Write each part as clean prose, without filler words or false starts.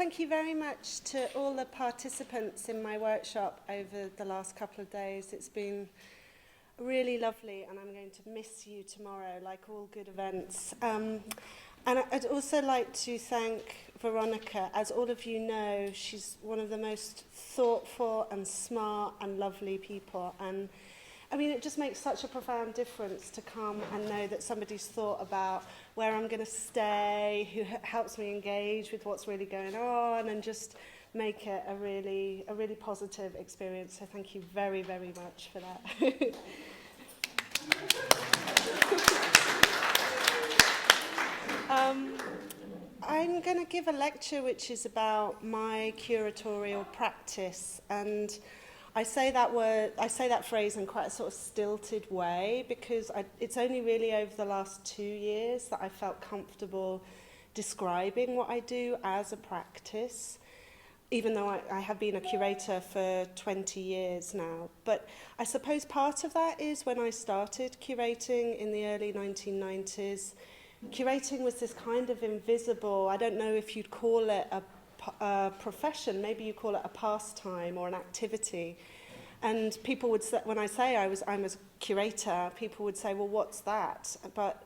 thank you very much to all the participants in my workshop over the last couple of days. It's been really lovely, and I'm going to miss you tomorrow, like all good events. And I'd also like to thank Veronica. As all of you know, she's one of the most thoughtful and smart and lovely people. And I mean, it just makes such a profound difference to come and know that somebody's thought about where I'm going to stay, who helps me engage with what's really going on, and just make it a really positive experience. So thank you very, very much for that. I'm going to give a lecture which is about my curatorial practice, and I say that phrase in quite a sort of stilted way because it's only really over the last 2 years that I felt comfortable describing what I do as a practice, even though I have been a curator for 20 years now. But I suppose part of that is when I started curating in the early 1990s, curating was this kind of invisible, I don't know if you'd call it a profession, maybe you call it a pastime or an activity. And people would say, when I say I'm a curator, people would say, well, what's that? But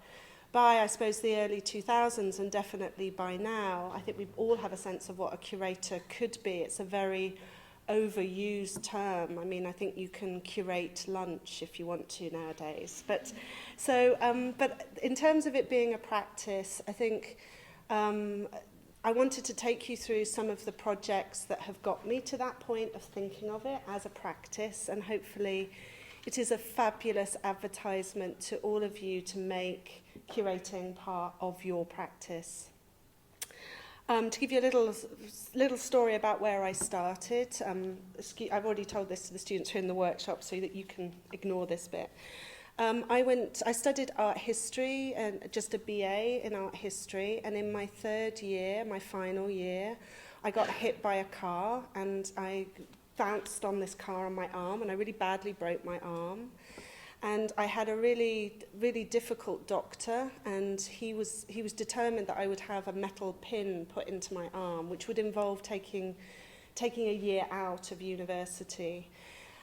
by, I suppose, the early 2000s, and definitely by now, I think we all have a sense of what a curator could be. It's a very overused term. I mean, I think you can curate lunch if you want to nowadays. But in terms of it being a practice, I think I wanted to take you through some of the projects that have got me to that point of thinking of it as a practice, and hopefully it is a fabulous advertisement to all of you to make curating part of your practice. To give you a little story about where I started, I've already told this to the students who are in the workshop so that you can ignore this bit. I studied art history, and just a BA in art history, and in my third year, my final year, I got hit by a car, and I bounced on this car on my arm, and I really badly broke my arm. And I had a really, really difficult doctor, and he was determined that I would have a metal pin put into my arm, which would involve taking a year out of university.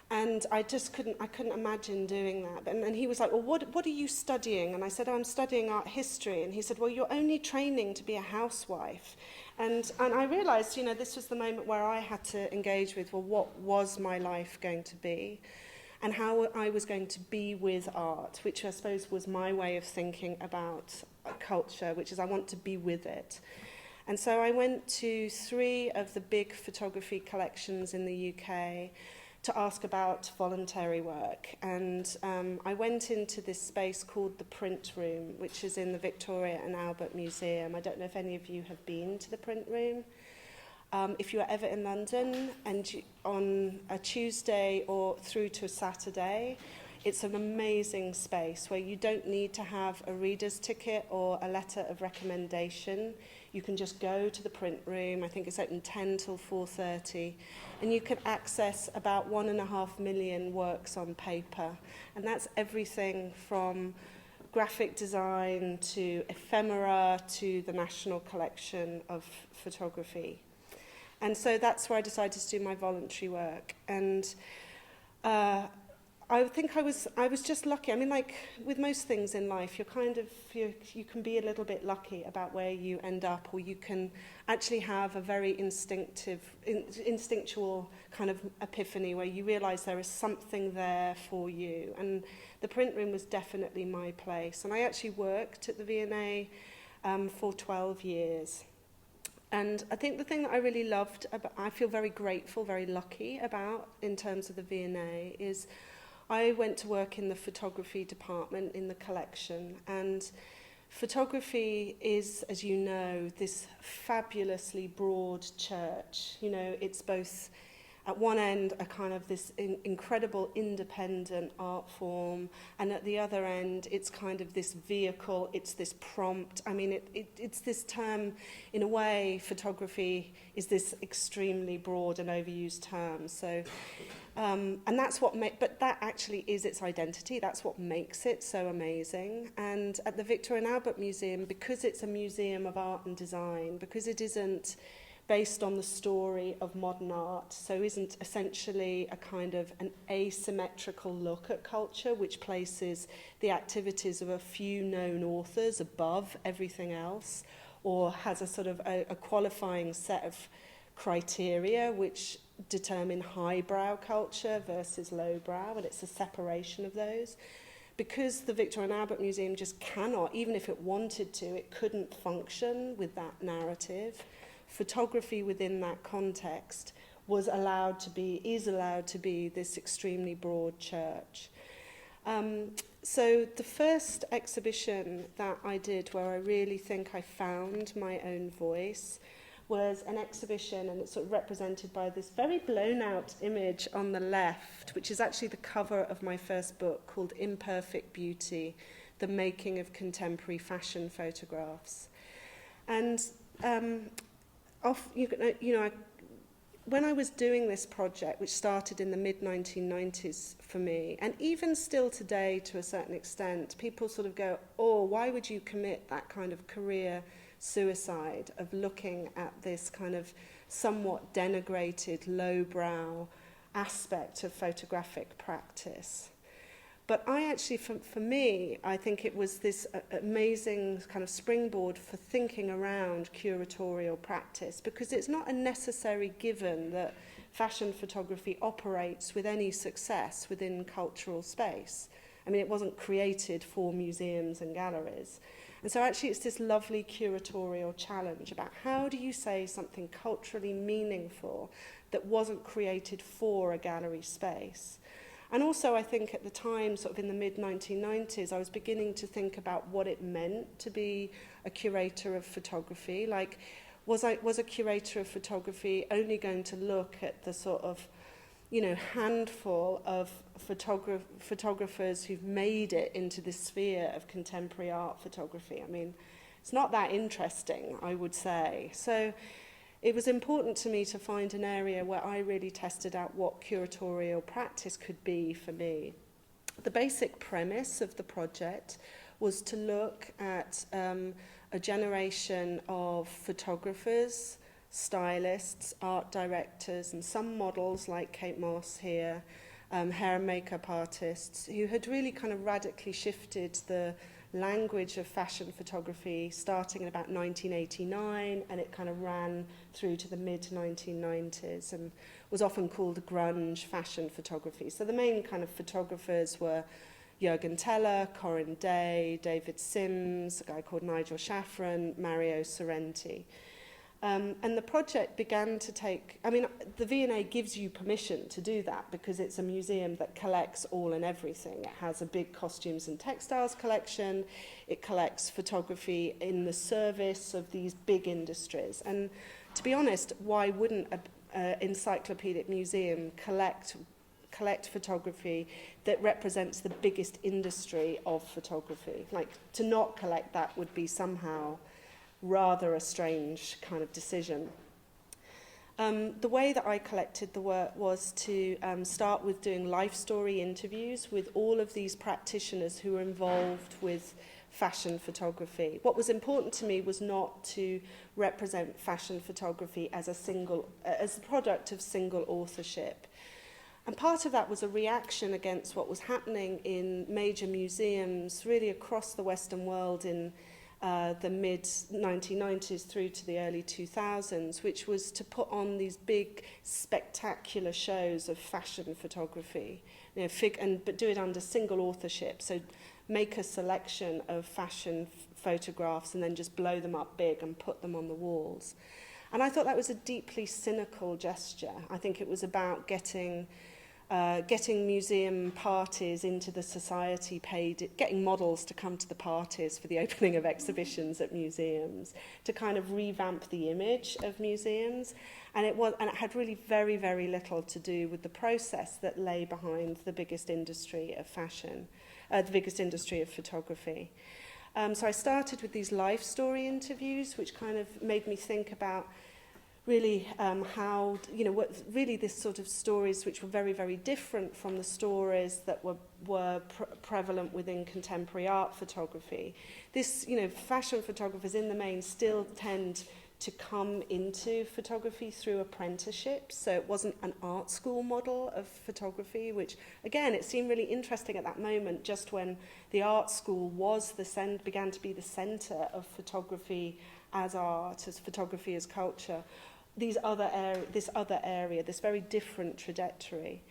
And I couldn't imagine doing that. And he was like, well, what are you studying? And I said, I'm studying art history. And he said, well, you're only training to be a housewife. And I realized, this was the moment where I had to engage with, well, what was my life going to be? And how I was going to be with art, which I suppose was my way of thinking about culture, which is I want to be with it. And so I went to 3 of the big photography collections in the UK to ask about voluntary work. And I went into this space called the Print Room, which is in the Victoria and Albert Museum. I don't know if any of you have been to the Print Room. If you are ever in London and on a Tuesday or through to a Saturday, it's an amazing space where you don't need to have a reader's ticket or a letter of recommendation. You can just go to the print room. I think it's open 10 till 4:30, and you can access about 1.5 million works on paper. And that's everything from graphic design to ephemera to the National Collection of Photography. And so that's where I decided to do my voluntary work. And I think I was just lucky. I mean, like with most things in life, you can be a little bit lucky about where you end up, or you can actually have a very instinctual kind of epiphany where you realize there is something there for you. And the print room was definitely my place. And I actually worked at the V&A for 12 years. And I think the thing that I really loved, I feel very grateful, very lucky about in terms of the V&A, is I went to work in the photography department in the collection. And photography is, as you know, this fabulously broad church. It's both at one end a kind of this incredible independent art form, and at the other end it's kind of this vehicle, it's this prompt. I mean, it's this term, in a way, photography is this extremely broad and overused term. So, and that's what but that actually is its identity. That's what makes it so amazing. And at the Victoria and Albert Museum, because it's a museum of art and design, because it isn't based on the story of modern art, so isn't essentially a kind of an asymmetrical look at culture, which places the activities of a few known authors above everything else, or has a sort of a qualifying set of criteria which determine highbrow culture versus lowbrow, and it's a separation of those. Because the Victoria and Albert Museum just cannot, even if it wanted to, it couldn't function with that narrative. Photography within that context is allowed to be this extremely broad church. So the first exhibition that I did where I really think I found my own voice was an exhibition, and it's sort of represented by this very blown out image on the left, which is actually the cover of my first book called Imperfect Beauty, The Making of Contemporary Fashion Photographs. And when I was doing this project, which started in the mid-1990s for me, and even still today to a certain extent, people sort of go, oh, why would you commit that kind of career suicide of looking at this kind of somewhat denigrated, lowbrow aspect of photographic practice? But I actually, for me, I think it was this amazing kind of springboard for thinking around curatorial practice, because it's not a necessary given that fashion photography operates with any success within cultural space. I mean, it wasn't created for museums and galleries. And so actually it's this lovely curatorial challenge about how do you say something culturally meaningful that wasn't created for a gallery space. And also I think at the time, sort of in the mid-1990s, I was beginning to think about what it meant to be a curator of photography. Like, was a curator of photography only going to look at the sort of, handful of photographers who've made it into the sphere of contemporary art photography? I mean, it's not that interesting, I would say. So it was important to me to find an area where I really tested out what curatorial practice could be for me. The basic premise of the project was to look at a generation of photographers, stylists, art directors, and some models like Kate Moss here, hair and makeup artists, who had really kind of radically shifted the language of fashion photography starting in about 1989, and it kind of ran through to the mid-1990s and was often called grunge fashion photography. So the main kind of photographers were Jürgen Teller, Corinne Day, David Sims, a guy called Nigel Shafran, Mario Sorrenti. And the project began to take, the V&A gives you permission to do that because it's a museum that collects all and everything. It has a big costumes and textiles collection. It collects photography in the service of these big industries. And to be honest, why wouldn't an encyclopedic museum collect photography that represents the biggest industry of photography? Like, to not collect that would be somehow rather a strange kind of decision. The way that I collected the work was to start with doing life story interviews with all of these practitioners who were involved with fashion photography. What was important to me was not to represent fashion photography as as the product of single authorship. And part of that was a reaction against what was happening in major museums really across the Western world in the mid-1990s through to the early 2000s, which was to put on these big, spectacular shows of fashion photography, but do it under single authorship. So make a selection of fashion photographs and then just blow them up big and put them on the walls. And I thought that was a deeply cynical gesture. I think it was about getting museum parties into the society getting models to come to the parties for the opening of exhibitions at museums, to kind of revamp the image of museums. And it had really very, very little to do with the process that lay behind the biggest industry of fashion, the biggest industry of photography. So I started with these life story interviews, which kind of made me think about really how, really this sort of stories which were very, very different from the stories that were prevalent within contemporary art photography. This, fashion photographers in the main still tend to come into photography through apprenticeship. So it wasn't an art school model of photography, which, again, it seemed really interesting at that moment, just when the art school began to be the centre of photography as art, as photography as culture. This other area, this very different trajectory.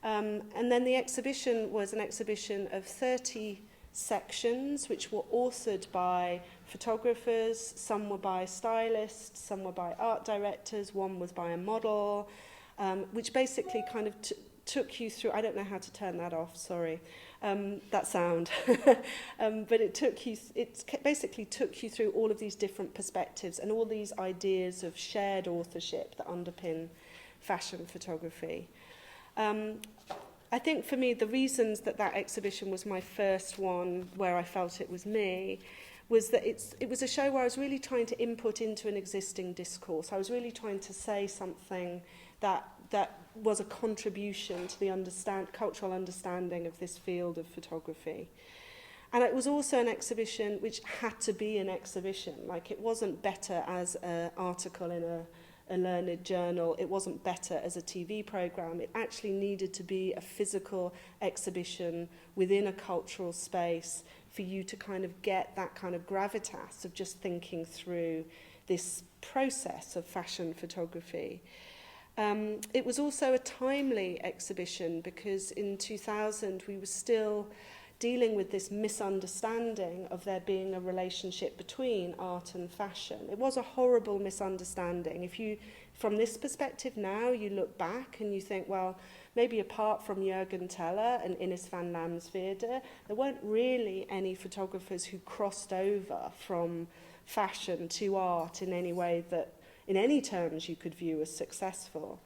And then the exhibition was an exhibition of 30 sections, which were authored by photographers. Some were by stylists, some were by art directors, one was by a model, which basically kind of took you through, I don't know how to turn that off, sorry, that sound, but it basically took you through all of these different perspectives and all these ideas of shared authorship that underpin fashion photography. I think for me, the reasons that exhibition was my first one where I felt it was me was that it was a show where I was really trying to input into an existing discourse. I was really trying to say something that was a contribution to the cultural understanding of this field of photography. And it was also an exhibition which had to be an exhibition. Like, it wasn't better as an article in a learned journal, it wasn't better as a TV programme. It actually needed to be a physical exhibition within a cultural space for you to kind of get that kind of gravitas of just thinking through this process of fashion photography. It was also a timely exhibition because in 2000 we were still dealing with this misunderstanding of there being a relationship between art and fashion. It was a horrible misunderstanding. If you, from this perspective now, you look back and you think, well, maybe apart from Jürgen Teller and Ines van Lamsveerde, there weren't really any photographers who crossed over from fashion to art in any way that, in any terms, you could view as successful.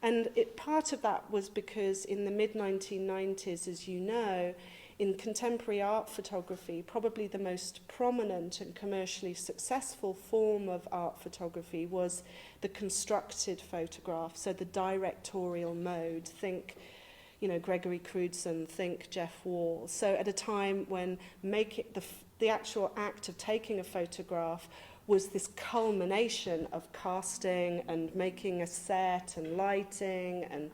And part of that was because in the mid-1990s, as you know, in contemporary art photography, probably the most prominent and commercially successful form of art photography was the constructed photograph, so the directorial mode. Think, Gregory Crewdson, think Jeff Wall. So at a time when the actual act of taking a photograph was this culmination of casting and making a set and lighting and,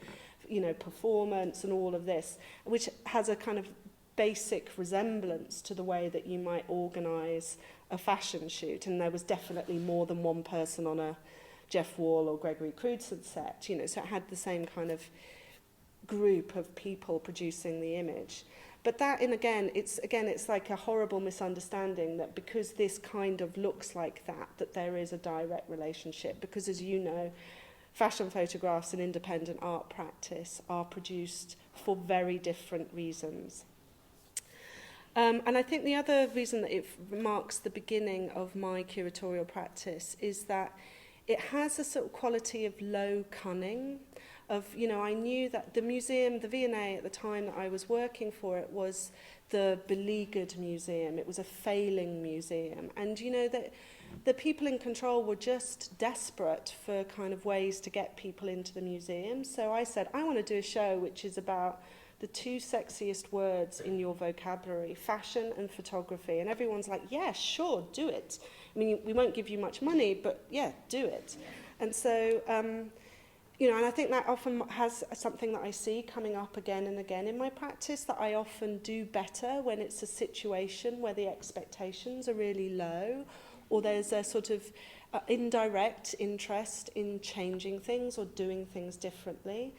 performance and all of this, which has a kind of basic resemblance to the way that you might organise a fashion shoot. And there was definitely more than one person on a Jeff Wall or Gregory Crewdson set, so it had the same kind of group of people producing the image. But that, and again, it's like a horrible misunderstanding that because this kind of looks like that there is a direct relationship. Because, as you know, fashion photographs and independent art practice are produced for very different reasons. And I think the other reason that it marks the beginning of my curatorial practice is that it has a sort of quality of low cunning. I knew that the museum, the V&A at the time that I was working for it, was the beleaguered museum. It was a failing museum. And, that the people in control were just desperate for kind of ways to get people into the museum. So I said, I want to do a show which is about the two sexiest words in your vocabulary, fashion and photography. And everyone's like, yeah, sure, do it. I mean, we won't give you much money, but yeah, do it. And so, and I think that often has something that I see coming up again and again in my practice, that I often do better when it's a situation where the expectations are really low, or there's a sort of indirect interest in changing things or doing things differently.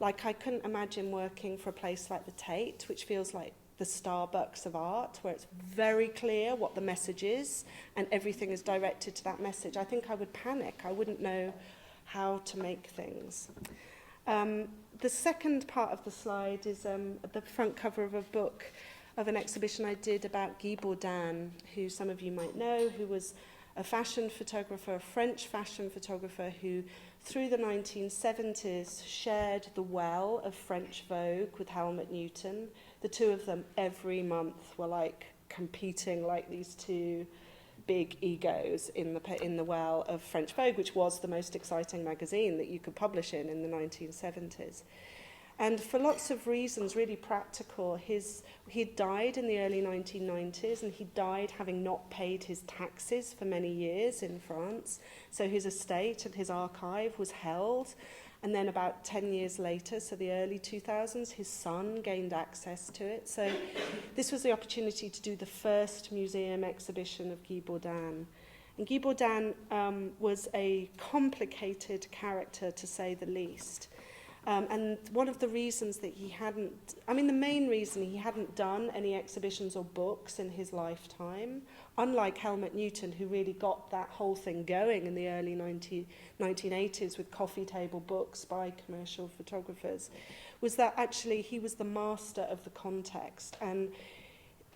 Like, I couldn't imagine working for a place like the Tate, which feels like the Starbucks of art, where it's very clear what the message is and everything is directed to that message. I think I would panic. I wouldn't know how to make things. The second part of the slide is the front cover of a book of an exhibition I did about Guy Bourdin, who some of you might know, who was a fashion photographer, a French fashion photographer who, through the 1970s, shared the well of French Vogue with Helmut Newton. The two of them every month were like competing like these two big egos in the well of French Vogue, which was the most exciting magazine that you could publish in the 1970s. And for lots of reasons, really practical, he died in the early 1990s, and he died having not paid his taxes for many years in France. So his estate and his archive was held. And then about 10 years later, so the early 2000s, his son gained access to it. So this was the opportunity to do the first museum exhibition of Guy Bourdin. And Guy Bourdin was a complicated character, to say the least. And one of the reasons that the main reason he hadn't done any exhibitions or books in his lifetime, unlike Helmut Newton, who really got that whole thing going in the early 1980s with coffee table books by commercial photographers, was that actually he was the master of the context. And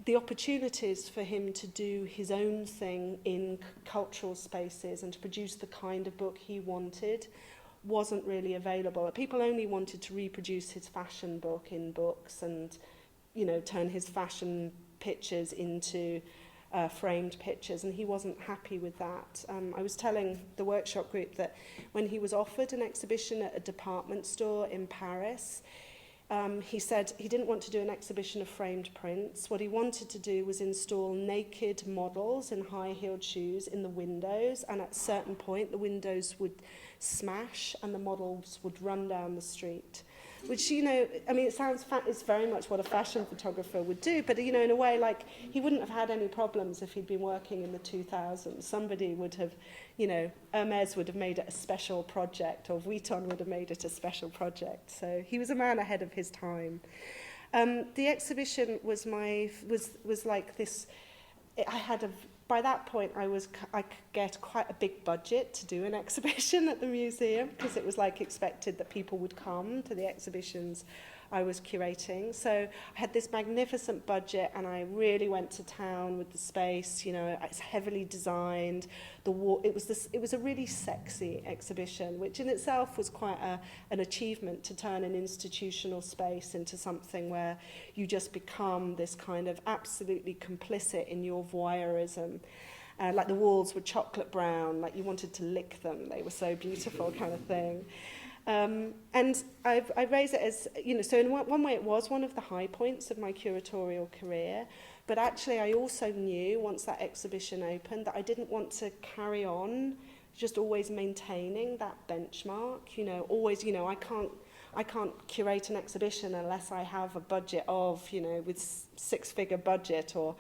the opportunities for him to do his own thing in cultural spaces and to produce the kind of book he wanted wasn't really available. People only wanted to reproduce his fashion book in books and, turn his fashion pictures into framed pictures, and he wasn't happy with that. I was telling the workshop group that when he was offered an exhibition at a department store in Paris, he said he didn't want to do an exhibition of framed prints. What he wanted to do was install naked models in high-heeled shoes in the windows, and at a certain point the windows would smash and the models would run down the street. Which, it's very much what a fashion photographer would do, but, in a way, like, he wouldn't have had any problems if he'd been working in the 2000s. Somebody would have, Hermes would have made it a special project, or Vuitton would have made it a special project. So he was a man ahead of his time. The exhibition was like this. By that point, I could get quite a big budget to do an exhibition at the museum, because it was like expected that people would come to the exhibitions I was curating. So I had this magnificent budget, and I really went to town with the space. It's heavily designed. It was a really sexy exhibition, which in itself was quite an achievement, to turn an institutional space into something where you just become this kind of absolutely complicit in your voyeurism. Like the walls were chocolate brown, like you wanted to lick them. They were so beautiful, kind of thing. And I raise it as, so in one way it was one of the high points of my curatorial career, but actually I also knew once that exhibition opened that I didn't want to carry on just always maintaining that benchmark, always, I can't curate an exhibition unless I have a budget of, with six-figure budget, or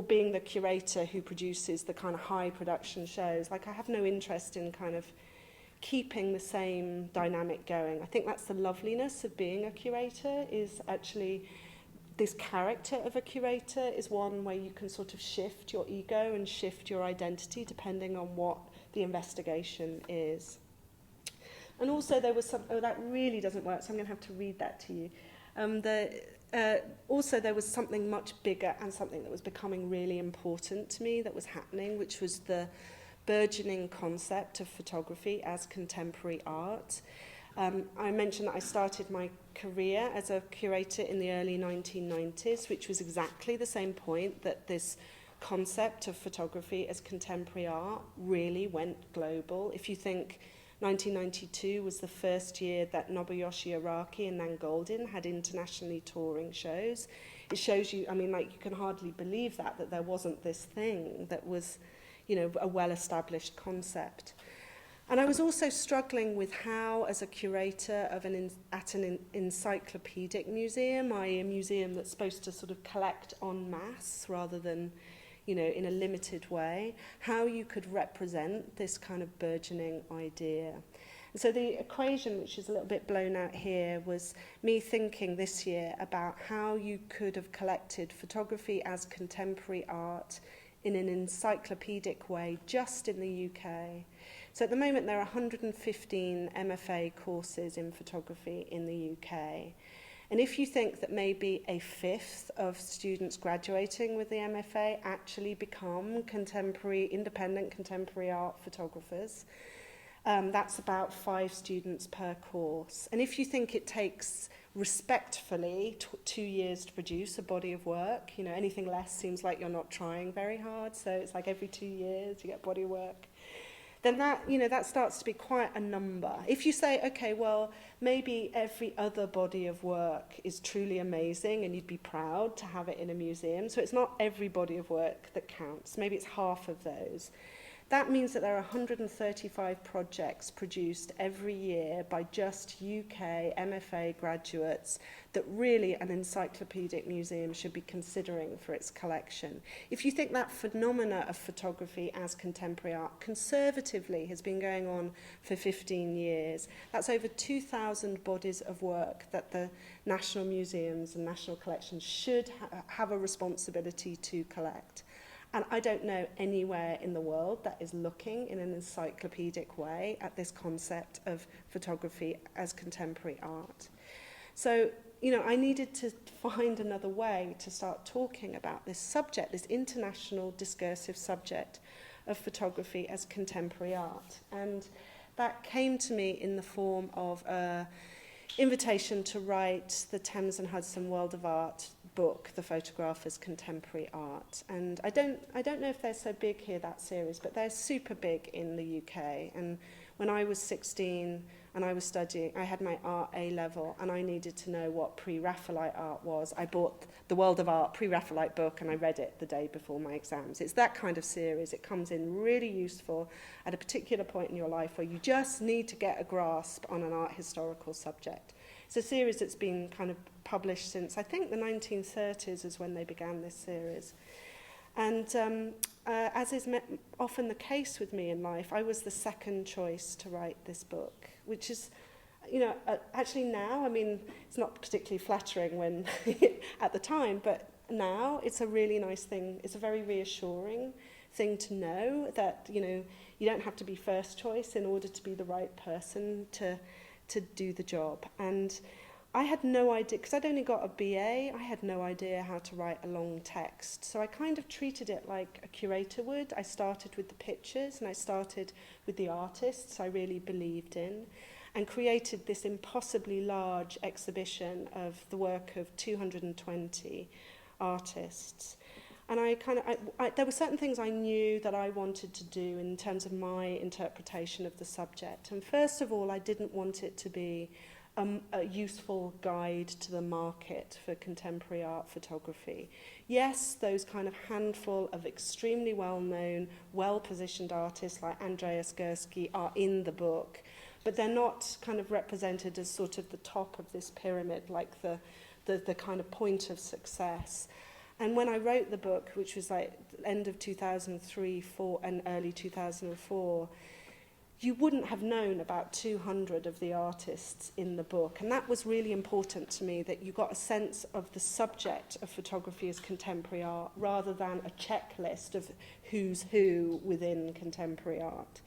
being the curator who produces the kind of high production shows. Like, I have no interest in kind of keeping the same dynamic going. I think that's the loveliness of being a curator, is actually this character of a curator is one where you can sort of shift your ego and shift your identity depending on what the investigation is. And also there was that really doesn't work, so I'm going to have to read that to you. Also there was something much bigger and something that was becoming really important to me that was happening, which was the burgeoning concept of photography as contemporary art. I mentioned that I started my career as a curator in the early 1990s, which was exactly the same point that this concept of photography as contemporary art really went global. If you think 1992 was the first year that Nobuyoshi Araki and Nan Goldin had internationally touring shows, it shows you, you can hardly believe that there wasn't this thing that was, a well-established concept. And I was also struggling with how, as a curator of at an encyclopedic museum, i.e. a museum that's supposed to sort of collect en masse rather than, in a limited way, how you could represent this kind of burgeoning idea. And so the equation, which is a little bit blown out here, was me thinking this year about how you could have collected photography as contemporary art in an encyclopedic way just in the UK. So at the moment there are 115 MFA courses in photography in the UK. And if you think that maybe a fifth of students graduating with the MFA actually become independent contemporary art photographers, that's about 5 students per course. And if you think it takes respectfully 2 years to produce a body of work, anything less seems like you're not trying very hard. So it's like every 2 years you get body work. then that starts to be quite a number. If you say, okay, well, maybe every other body of work is truly amazing and you'd be proud to have it in a museum, so it's not every body of work that counts, maybe it's half of those. That means that there are 135 projects produced every year by just UK MFA graduates that really an encyclopedic museum should be considering for its collection. If you think that phenomena of photography as contemporary art conservatively has been going on for 15 years, that's over 2,000 bodies of work that the national museums and national collections should have a responsibility to collect. And I don't know anywhere in the world that is looking in an encyclopedic way at this concept of photography as contemporary art. So, I needed to find another way to start talking about this subject, this international discursive subject of photography as contemporary art. And that came to me in the form of an invitation to write the Thames and Hudson World of Art book, The Photographer's Contemporary Art. And I don't know if they're so big here, that series, but they're super big in the UK. And when I was 16 and I was studying, I had my art A-level and I needed to know what pre-Raphaelite art was. I bought the World of Art pre-Raphaelite book and I read it the day before my exams. It's that kind of series. It comes in really useful at a particular point in your life where you just need to get a grasp on an art historical subject. It's a series that's been kind of published since, I think, the 1930s is when they began this series. And as is often the case with me in life, I was the second choice to write this book, which is, actually now, it's not particularly flattering when at the time, but now it's a really nice thing. It's a very reassuring thing to know that, you don't have to be first choice in order to be the right person to do the job. And I had no idea, because I'd only got a BA, I had no idea how to write a long text. So I kind of treated it like a curator would. I started with the pictures and I started with the artists I really believed in and created this impossibly large exhibition of the work of 220 artists. And there were certain things I knew that I wanted to do in terms of my interpretation of the subject. And first of all, I didn't want it to be a useful guide to the market for contemporary art photography. Yes, those kind of handful of extremely well-known, well-positioned artists like Andreas Gursky are in the book, but they're not kind of represented as sort of the top of this pyramid, like the kind of point of success. And when I wrote the book, which was like end of 2003, 4, and early 2004, you wouldn't have known about 200 of the artists in the book. And that was really important to me, that you got a sense of the subject of photography as contemporary art rather than a checklist of who's who within contemporary art.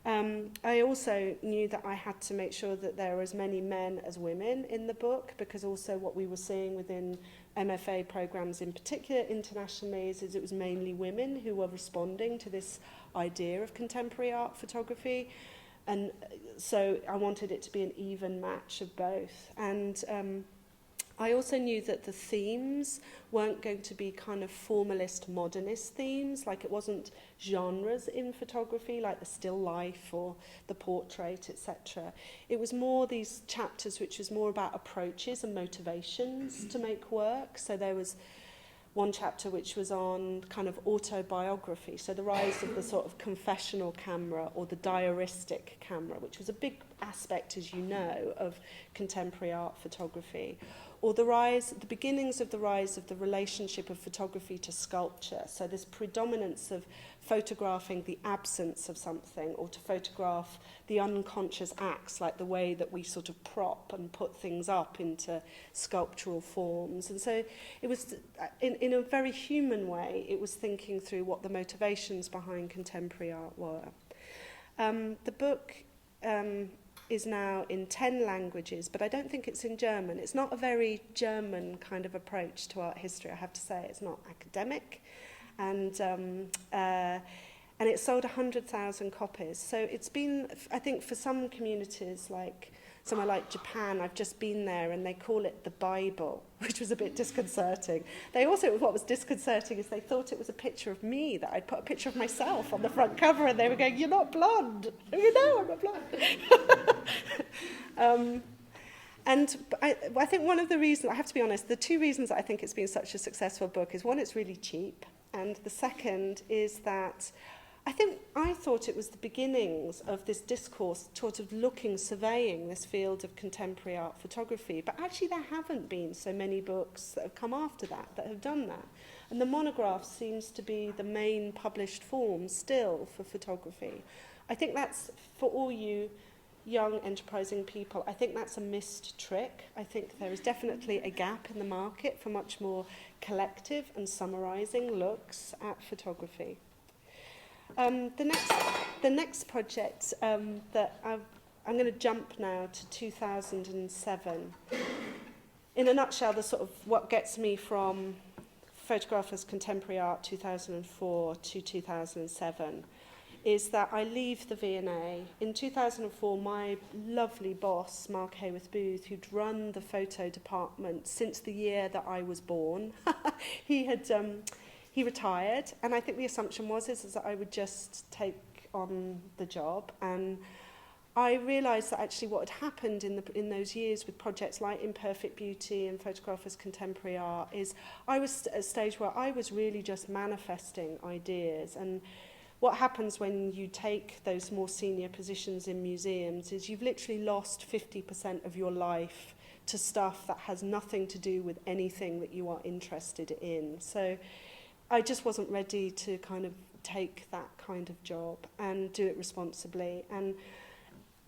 I also knew that I had to make sure that there were as many men as women in the book, because also what we were seeing within MFA programs in particular internationally is it was mainly women who were responding to this idea of contemporary art photography. And so I wanted it to be an even match of both. And I also knew that the themes weren't going to be kind of formalist modernist themes, like it wasn't genres in photography, like the still life or the portrait, etc. It was more these chapters which was more about approaches and motivations to make work. So there was one chapter which was on kind of autobiography, so the rise of the sort of confessional camera or the diaristic camera, which was a big aspect, as you know, of contemporary art photography. Or the beginnings of the rise of the relationship of photography to sculpture. So this predominance of photographing the absence of something, or to photograph the unconscious acts, like the way that we sort of prop and put things up into sculptural forms. And so it was, in a very human way, it was thinking through what the motivations behind contemporary art were. The book is now in 10 languages, but I don't think it's in German. It's not a very German kind of approach to art history, I have to say. It's not academic. And it sold 100,000 copies. So it's been, I think, for some communities like somewhere like Japan, I've just been there, and they call it the Bible, which was a bit disconcerting. What was disconcerting is they thought it was a picture of me, that I'd put a picture of myself on the front cover, and they were going, "You're not blonde." You know, I'm not blonde. And I think one of the reasons, I have to be honest, the two reasons that I think it's been such a successful book is, one, it's really cheap, and the second is that I thought it was the beginnings of this discourse, sort of surveying this field of contemporary art photography, but actually there haven't been so many books that have come after that have done that. And the monograph seems to be the main published form still for photography. I think that's, for all you young enterprising people, I think that's a missed trick. I think there is definitely a gap in the market for much more collective and summarising looks at photography. The next project that I'm going to jump now to 2007. In a nutshell, the sort of what gets me from Photographers Contemporary Art 2004 to 2007 is that I leave the V&A. In 2004, my lovely boss, Mark Hayworth Booth, who'd run the photo department since the year that I was born, he retired, and I think the assumption is that I would just take on the job. And I realised that actually what had happened in those years with projects like Imperfect Beauty and Photographers Contemporary Art is I was at a stage where I was really just manifesting ideas. And what happens when you take those more senior positions in museums is you've literally lost 50% of your life to stuff that has nothing to do with anything that you are interested in. So I just wasn't ready to kind of take that kind of job and do it responsibly. And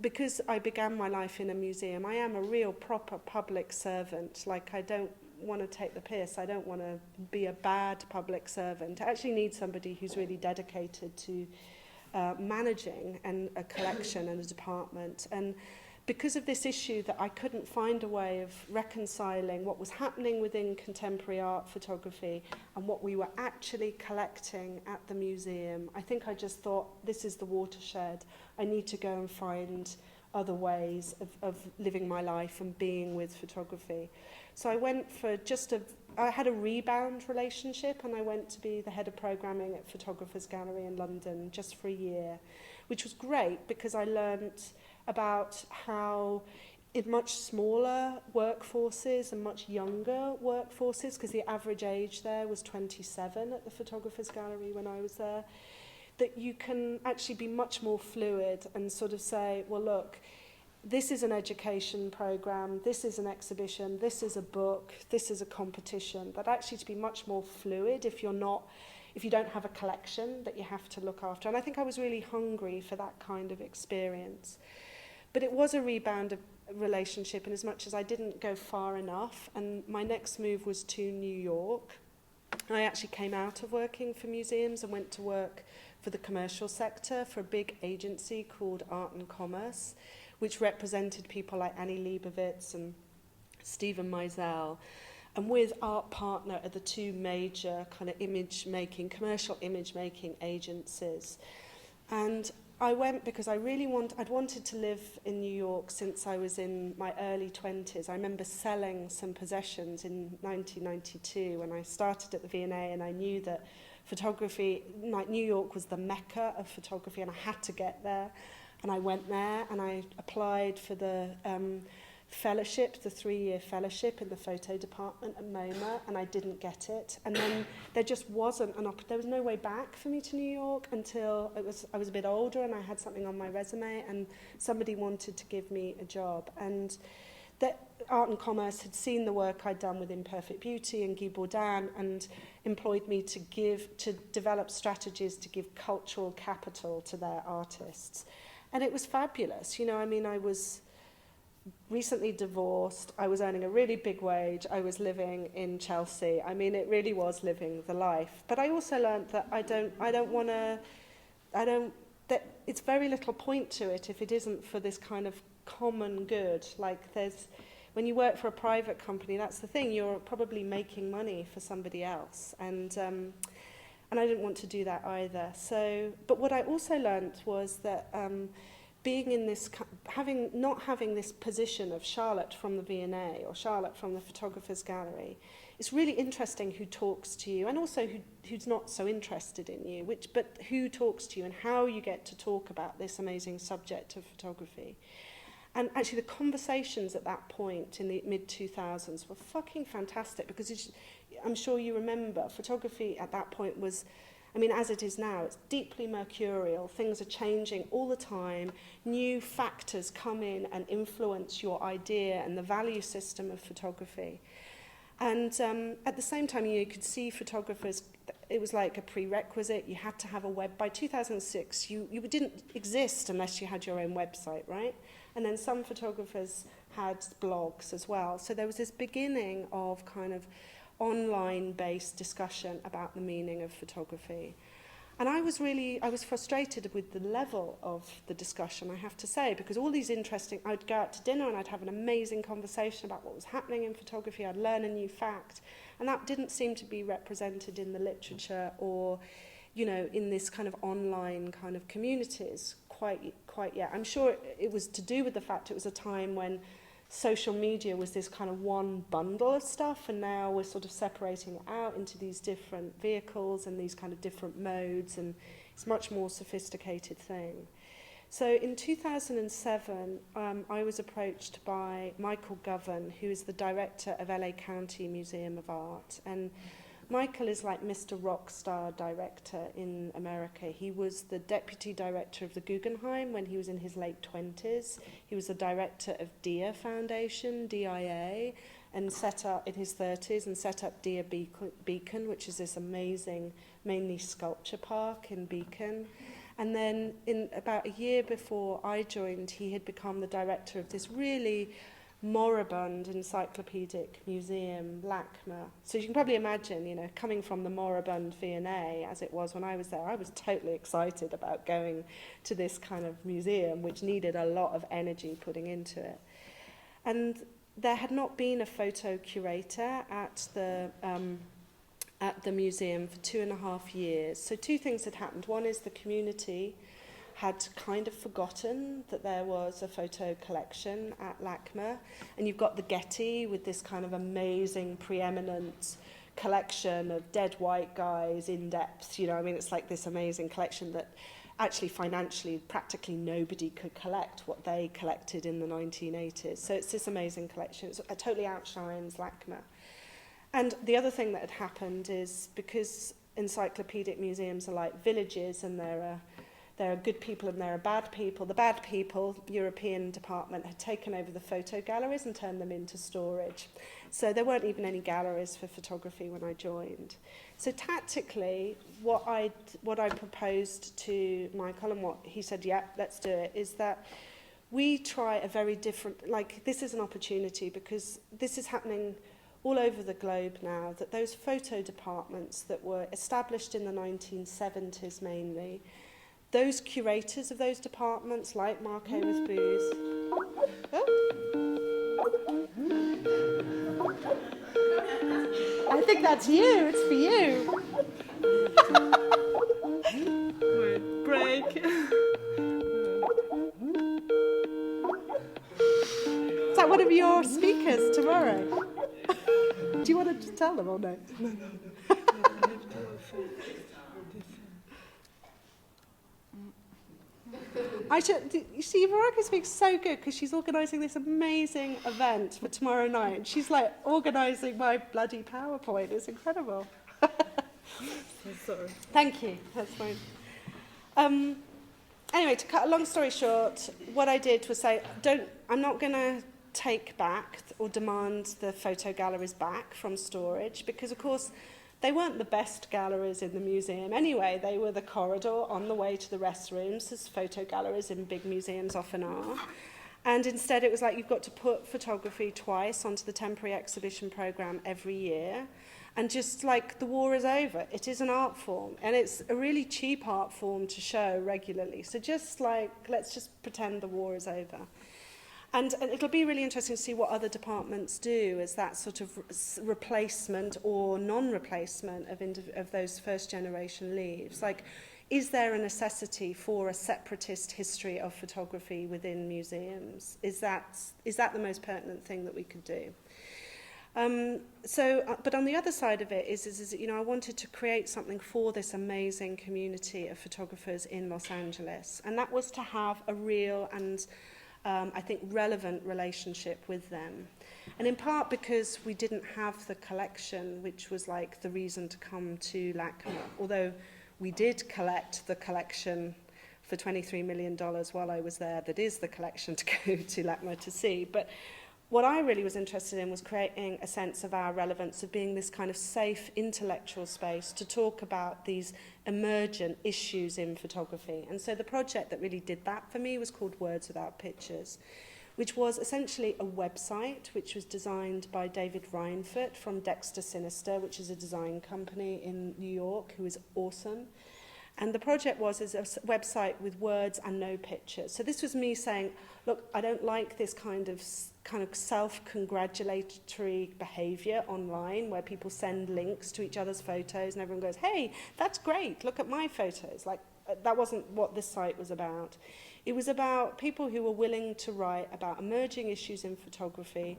because I began my life in a museum, I am a real proper public servant. Like, I don't want to take the piss. I don't want to be a bad public servant. I actually need somebody who's really dedicated to managing a collection and a department. And because of this issue that I couldn't find a way of reconciling what was happening within contemporary art photography and what we were actually collecting at the museum, I think I just thought, this is the watershed. I need to go and find other ways of living my life and being with photography. So I went for I had a rebound relationship, and I went to be the head of programming at Photographers Gallery in London just for a year, which was great because I learned about how in much smaller workforces and much younger workforces, because the average age there was 27 at the Photographers Gallery when I was there, that you can actually be much more fluid and sort of say, well, look, this is an education program, this is an exhibition, this is a book, this is a competition, but actually to be much more fluid if you don't have a collection that you have to look after. And I think I was really hungry for that kind of experience. But it was a rebound of relationship in as much as I didn't go far enough, and my next move was to New York. I actually came out of working for museums and went to work for the commercial sector for a big agency called Art and Commerce, which represented people like Annie Leibovitz and Stephen Meisel. And with Art Partner are the two major kind of commercial image-making agencies. And I went because I'd wanted to live in New York since I was in my early 20s. I remember selling some possessions in 1992 when I started at the V&A, and I knew that photography, like New York was the mecca of photography, and I had to get there. And I went there and I applied for the fellowship, the 3-year fellowship in the photo department at MoMA, and I didn't get it. And then there just wasn't there was no way back for me to New York until I was a bit older and I had something on my resume and somebody wanted to give me a job. And that Art and Commerce had seen the work I'd done with Imperfect Beauty and Guy Bourdin and employed me to develop strategies to give cultural capital to their artists. And it was fabulous. I was recently divorced. I was earning a really big wage. I was living in Chelsea. It really was living the life. But I also learned that that it's very little point to it if it isn't for this kind of common good. When you work for a private company, that's the thing. You're probably making money for somebody else. And I didn't want to do that either. But what I also learned was that not having this position of Charlotte from the V&A or Charlotte from the Photographers Gallery, it's really interesting who talks to you, and also who's not so interested in you, but who talks to you and how you get to talk about this amazing subject of photography. And actually the conversations at that point in the mid-2000s were fucking fantastic, because I'm sure you remember, photography at that point was, I mean, as it is now, it's deeply mercurial. Things are changing all the time. New factors come in and influence your idea and the value system of photography. And at the same time, you could see photographers, it was like a prerequisite. You had to have a web. By 2006, you didn't exist unless you had your own website, right? And then some photographers had blogs as well. So there was this beginning of kind of online-based discussion about the meaning of photography. And I was frustrated with the level of the discussion, I have to say, because all these I'd go out to dinner and I'd have an amazing conversation about what was happening in photography, I'd learn a new fact, and that didn't seem to be represented in the literature or, you know, in this kind of online kind of communities quite yet. I'm sure it was to do with the fact it was a time when social media was this kind of one bundle of stuff, and now we're sort of separating it out into these different vehicles and these kind of different modes, and it's a much more sophisticated thing. So in 2007, I was approached by Michael Govan, who is the director of LA County Museum of Art, and Michael is like Mr. Rockstar director in America. He was the deputy director of the Guggenheim when he was in his late 20s. He was the director of DIA Foundation, DIA, and set up in his 30s and set up DIA Beacon, which is this amazing, mainly sculpture park in Beacon. And then in about a year before I joined, he had become the director of this really moribund encyclopedic museum, LACMA. So you can probably imagine, you know, coming from the moribund V&A, as it was when I was there, I was totally excited about going to this kind of museum, which needed a lot of energy putting into it. And there had not been a photo curator at the museum for 2.5 years. So two things had happened. One is the community had kind of forgotten that there was a photo collection at LACMA, and you've got the Getty with this kind of amazing preeminent collection of dead white guys in depth, you know, I mean, it's like this amazing collection that actually financially practically nobody could collect what they collected in the 1980s. So it's this amazing collection. It totally outshines LACMA. And the other thing that had happened is, because encyclopedic museums are like villages, and there are good people and there are bad people. The bad people, European department, had taken over the photo galleries and turned them into storage. So there weren't even any galleries for photography when I joined. So tactically, what I proposed to Michael, and what he said, yeah, let's do it, is that we try a very different, like, this is an opportunity, because this is happening all over the globe now, that those photo departments that were established in the 1970s mainly, those curators of those departments, like Mark Amos Booth. Oh. I think that's you. It's for you. Break. Is that one of your speakers tomorrow? Do you want to just tell them or no? No. You see, Veronica speaks so good because she's organising this amazing event for tomorrow night. And she's like organising my bloody PowerPoint. It's incredible. Sorry. Thank you. That's fine. Anyway, to cut a long story short, what I did was say, I'm not going to take back or demand the photo galleries back from storage, because, of course, they weren't the best galleries in the museum anyway. They were the corridor on the way to the restrooms, as photo galleries in big museums often are. And instead it was like, you've got to put photography twice onto the temporary exhibition programme every year. And just like, the war is over. It is an art form. And it's a really cheap art form to show regularly. So just like, let's just pretend the war is over. And it'll be really interesting to see what other departments do as that sort of replacement or non-replacement of those first generation leaves. Like, is there a necessity for a separatist history of photography within museums? Is that the most pertinent thing that we could do? But on the other side of it is you know, I wanted to create something for this amazing community of photographers in Los Angeles, and that was to have a real and I think relevant relationship with them. And in part because we didn't have the collection, which was like the reason to come to LACMA, although we did collect the collection for $23 million while I was there. That is the collection to go to LACMA to see. But what I really was interested in was creating a sense of our relevance, of being this kind of safe intellectual space to talk about these emergent issues in photography. And so the project that really did that for me was called Words Without Pictures, which was essentially a website which was designed by David Reinfurt from Dexter Sinister, which is a design company in New York, who is awesome. And the project is a website with words and no pictures. So this was me saying, look, I don't like this kind of self-congratulatory behavior online where people send links to each other's photos and everyone goes, hey, that's great, look at my photos. Like, that wasn't what this site was about. It was about people who were willing to write about emerging issues in photography,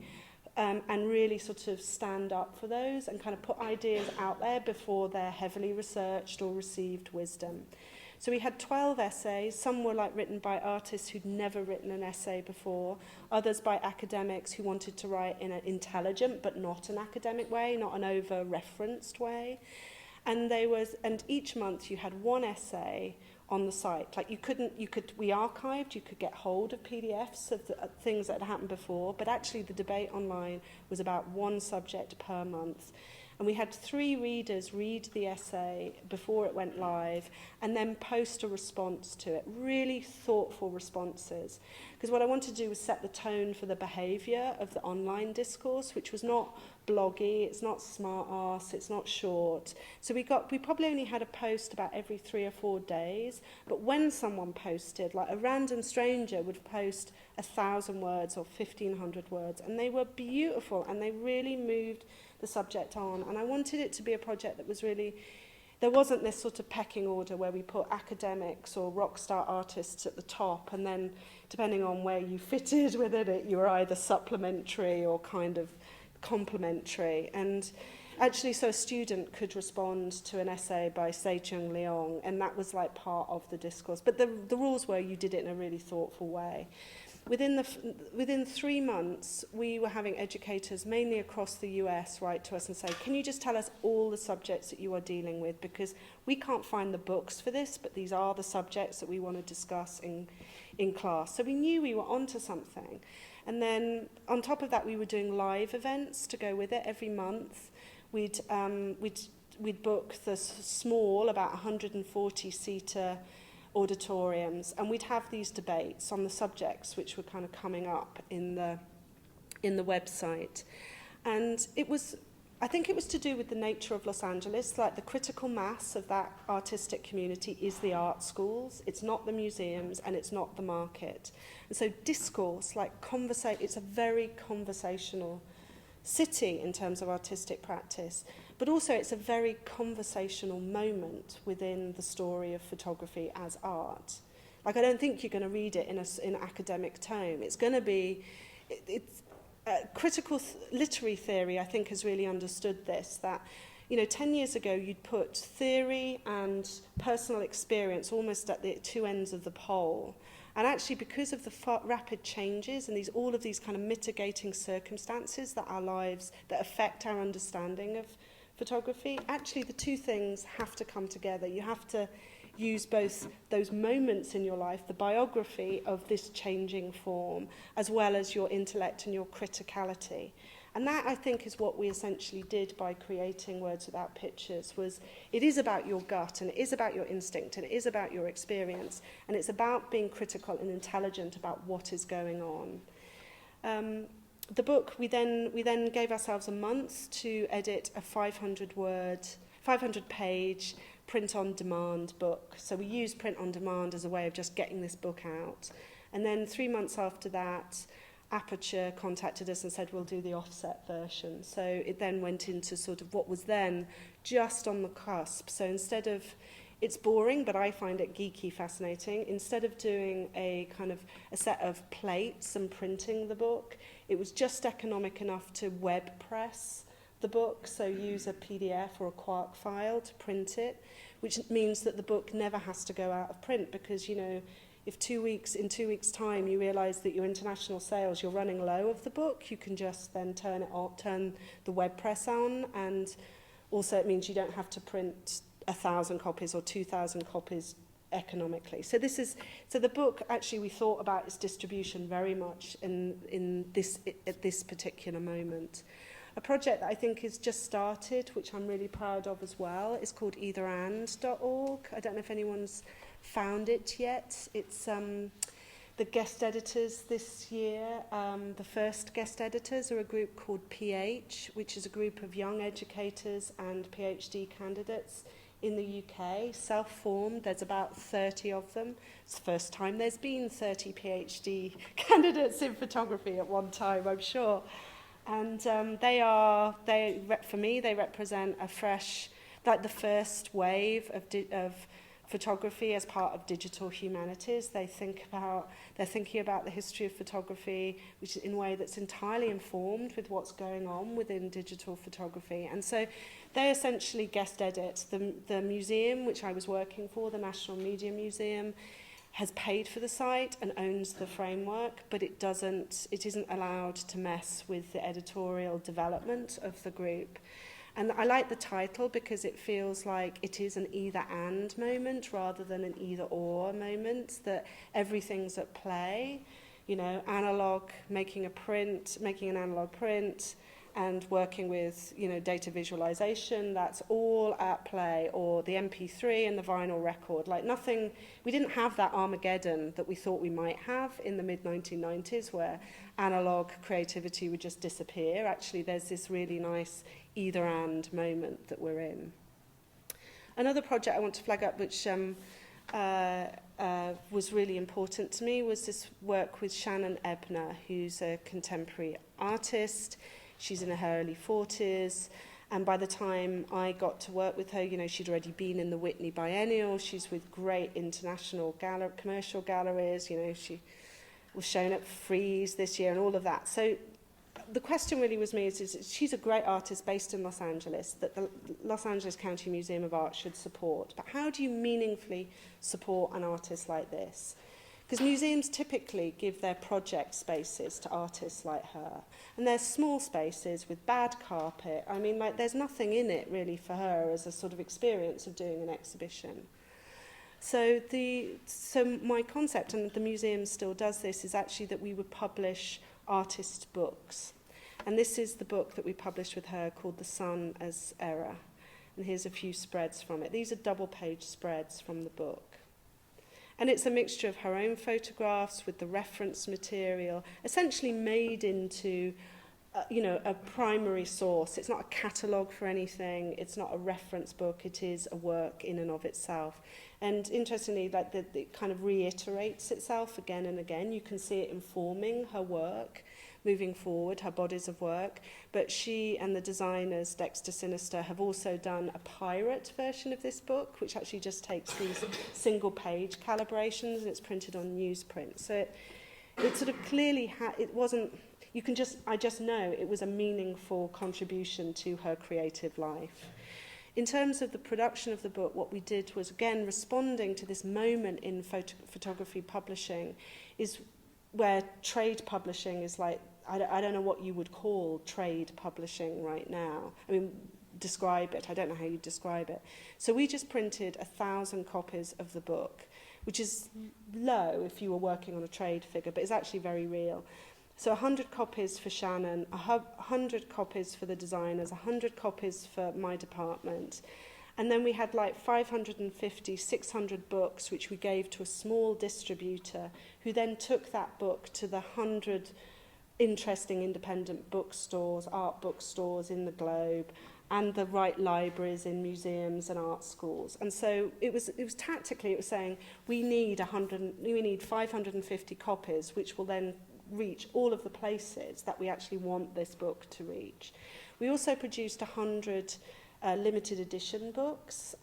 and really sort of stand up for those and kind of put ideas out there before they're heavily researched or received wisdom. So we had 12 essays. Some were like written by artists who'd never written an essay before, others by academics who wanted to write in an intelligent but not an academic way, not an over-referenced way. And each month you had one essay on the site. Like we archived, you could get hold of PDFs of the things that had happened before, but actually the debate online was about one subject per month. And we had 3 readers read the essay before it went live and then post a response to it, really thoughtful responses. Because what I wanted to do was set the tone for the behaviour of the online discourse, which was not bloggy, it's not smart arse, it's not short. So we probably only had a post about every 3 or 4 days, but when someone posted, like a random stranger would post 1,000 words or 1,500 words, and they were beautiful and they really moved the subject on. And I wanted it to be a project that was really, there wasn't this sort of pecking order where we put academics or rock star artists at the top, and then depending on where you fitted within it, you were either supplementary or kind of complementary. And actually, so a student could respond to an essay by Se-Chung Leong, and that was like part of the discourse. But the rules were you did it in a really thoughtful way. Within 3 months, we were having educators, mainly across the US, write to us and say, can you just tell us all the subjects that you are dealing with? Because we can't find the books for this, but these are the subjects that we want to discuss in class. So we knew we were onto something. And then on top of that, we were doing live events to go with it every month. We'd book the small, about 140-seater auditoriums, and we'd have these debates on the subjects which were kind of coming up in the website. And I think it was to do with the nature of Los Angeles, like the critical mass of that artistic community is the art schools, it's not the museums, and it's not the market. And so discourse, it's a very conversational city in terms of artistic practice, but also it's a very conversational moment within the story of photography as art. Like, I don't think you're going to read it in an academic tome. It's going to be... critical literary theory, I think, has really understood this, that 10 years ago you'd put theory and personal experience almost at the 2 ends of the pole. And actually, because of the rapid changes and all of these kind of mitigating circumstances that affect our understanding of photography, actually the 2 things have to come together. You have to use both those moments in your life, the biography of this changing form, as well as your intellect and your criticality. And that, I think, is what we essentially did by creating Words Without Pictures. It is about your gut, and it is about your instinct, and it is about your experience, and it's about being critical and intelligent about what is going on. The book, we then gave ourselves a month to edit a 500-page print-on-demand book. So we used print-on-demand as a way of just getting this book out. And then 3 months after that, Aperture contacted us and said, we'll do the offset version. So it then went into sort of what was then just on the cusp. So instead of It's boring, but I find it geeky fascinating. Instead of doing a set of plates and printing the book, it was just economic enough to web press the book, so use a PDF or a Quark file to print it, which means that the book never has to go out of print, because, you know, if in 2 weeks' time you realise that your international sales, you're running low of the book, you can just then turn the web press on, and also it means you don't have to print 1,000 copies or 2,000 copies economically. So the book, actually, we thought about its distribution very much at this particular moment. A project that I think has just started, which I'm really proud of as well, is called eitherand.org. I don't know if anyone's found it yet. It's the guest editors this year. The first guest editors are a group called PH, which is a group of young educators and PhD candidates in the UK, self-formed. There's about 30 of them. It's the first time there's been 30 PhD candidates in photography at one time, I'm sure. And for me, they represent a fresh, like the first wave of photography as part of digital humanities. They're thinking about the history of photography, which is in a way that's entirely informed with what's going on within digital photography. And so they essentially guest edit. The museum, which I was working for, the National Media Museum, has paid for the site and owns the framework, but it isn't allowed to mess with the editorial development of the group. And I like the title because it feels like it is an either-and moment rather than an either-or moment, that everything's at play. You know, making an analog print, and working with, you know, data visualization, that's all at play, or the MP3 and the vinyl record. Like nothing, we didn't have that Armageddon that we thought we might have in the mid-1990s where analog creativity would just disappear. Actually, there's this really nice either-and moment that we're in. Another project I want to flag up, which was really important to me, was this work with Shannon Ebner, who's a contemporary artist. She's in her early 40s, and by the time I got to work with her, you know, she'd already been in the Whitney Biennial. She's with great international commercial galleries. You know, she was shown at Frieze this year and all of that. So the question really was me is she's a great artist based in Los Angeles that the Los Angeles County Museum of Art should support. But how do you meaningfully support an artist like this? Because museums typically give their project spaces to artists like her. And they're small spaces with bad carpet. I mean, like, there's nothing in it really for her as a sort of experience of doing an exhibition. So my concept, and the museum still does this, is actually that we would publish artist books. And this is the book that we published with her called The Sun as Error. And here's a few spreads from it. These are double-page spreads from the book. And it's a mixture of her own photographs with the reference material, essentially made into, a primary source. It's not a catalogue for anything. It's not a reference book. It is a work in and of itself. And interestingly, like it kind of reiterates itself again and again. You can see it informing her work moving forward, her bodies of work. But she and the designers, Dexter Sinister, have also done a pirate version of this book, which actually just takes these single-page calibrations, and it's printed on newsprint. So it sort of clearly it wasn't. I just know it was a meaningful contribution to her creative life. In terms of the production of the book, what we did was, again, responding to this moment in photography publishing, is where trade publishing is like, I don't know what you would call trade publishing right now. I mean, describe it. I don't know how you describe it. So we just printed 1,000 copies of the book, which is low if you were working on a trade figure, but it's actually very real. So 100 copies for Shannon, 100 copies for the designers, 100 copies for my department. And then we had like 550, 600 books, which we gave to a small distributor, who then took that book to the 100 interesting independent bookstores, art bookstores in the globe, and the right libraries in museums and art schools. And so it was tactically, it was saying, we need 550 copies, which will then reach all of the places that we actually want this book to reach. We also produced 100 limited edition books.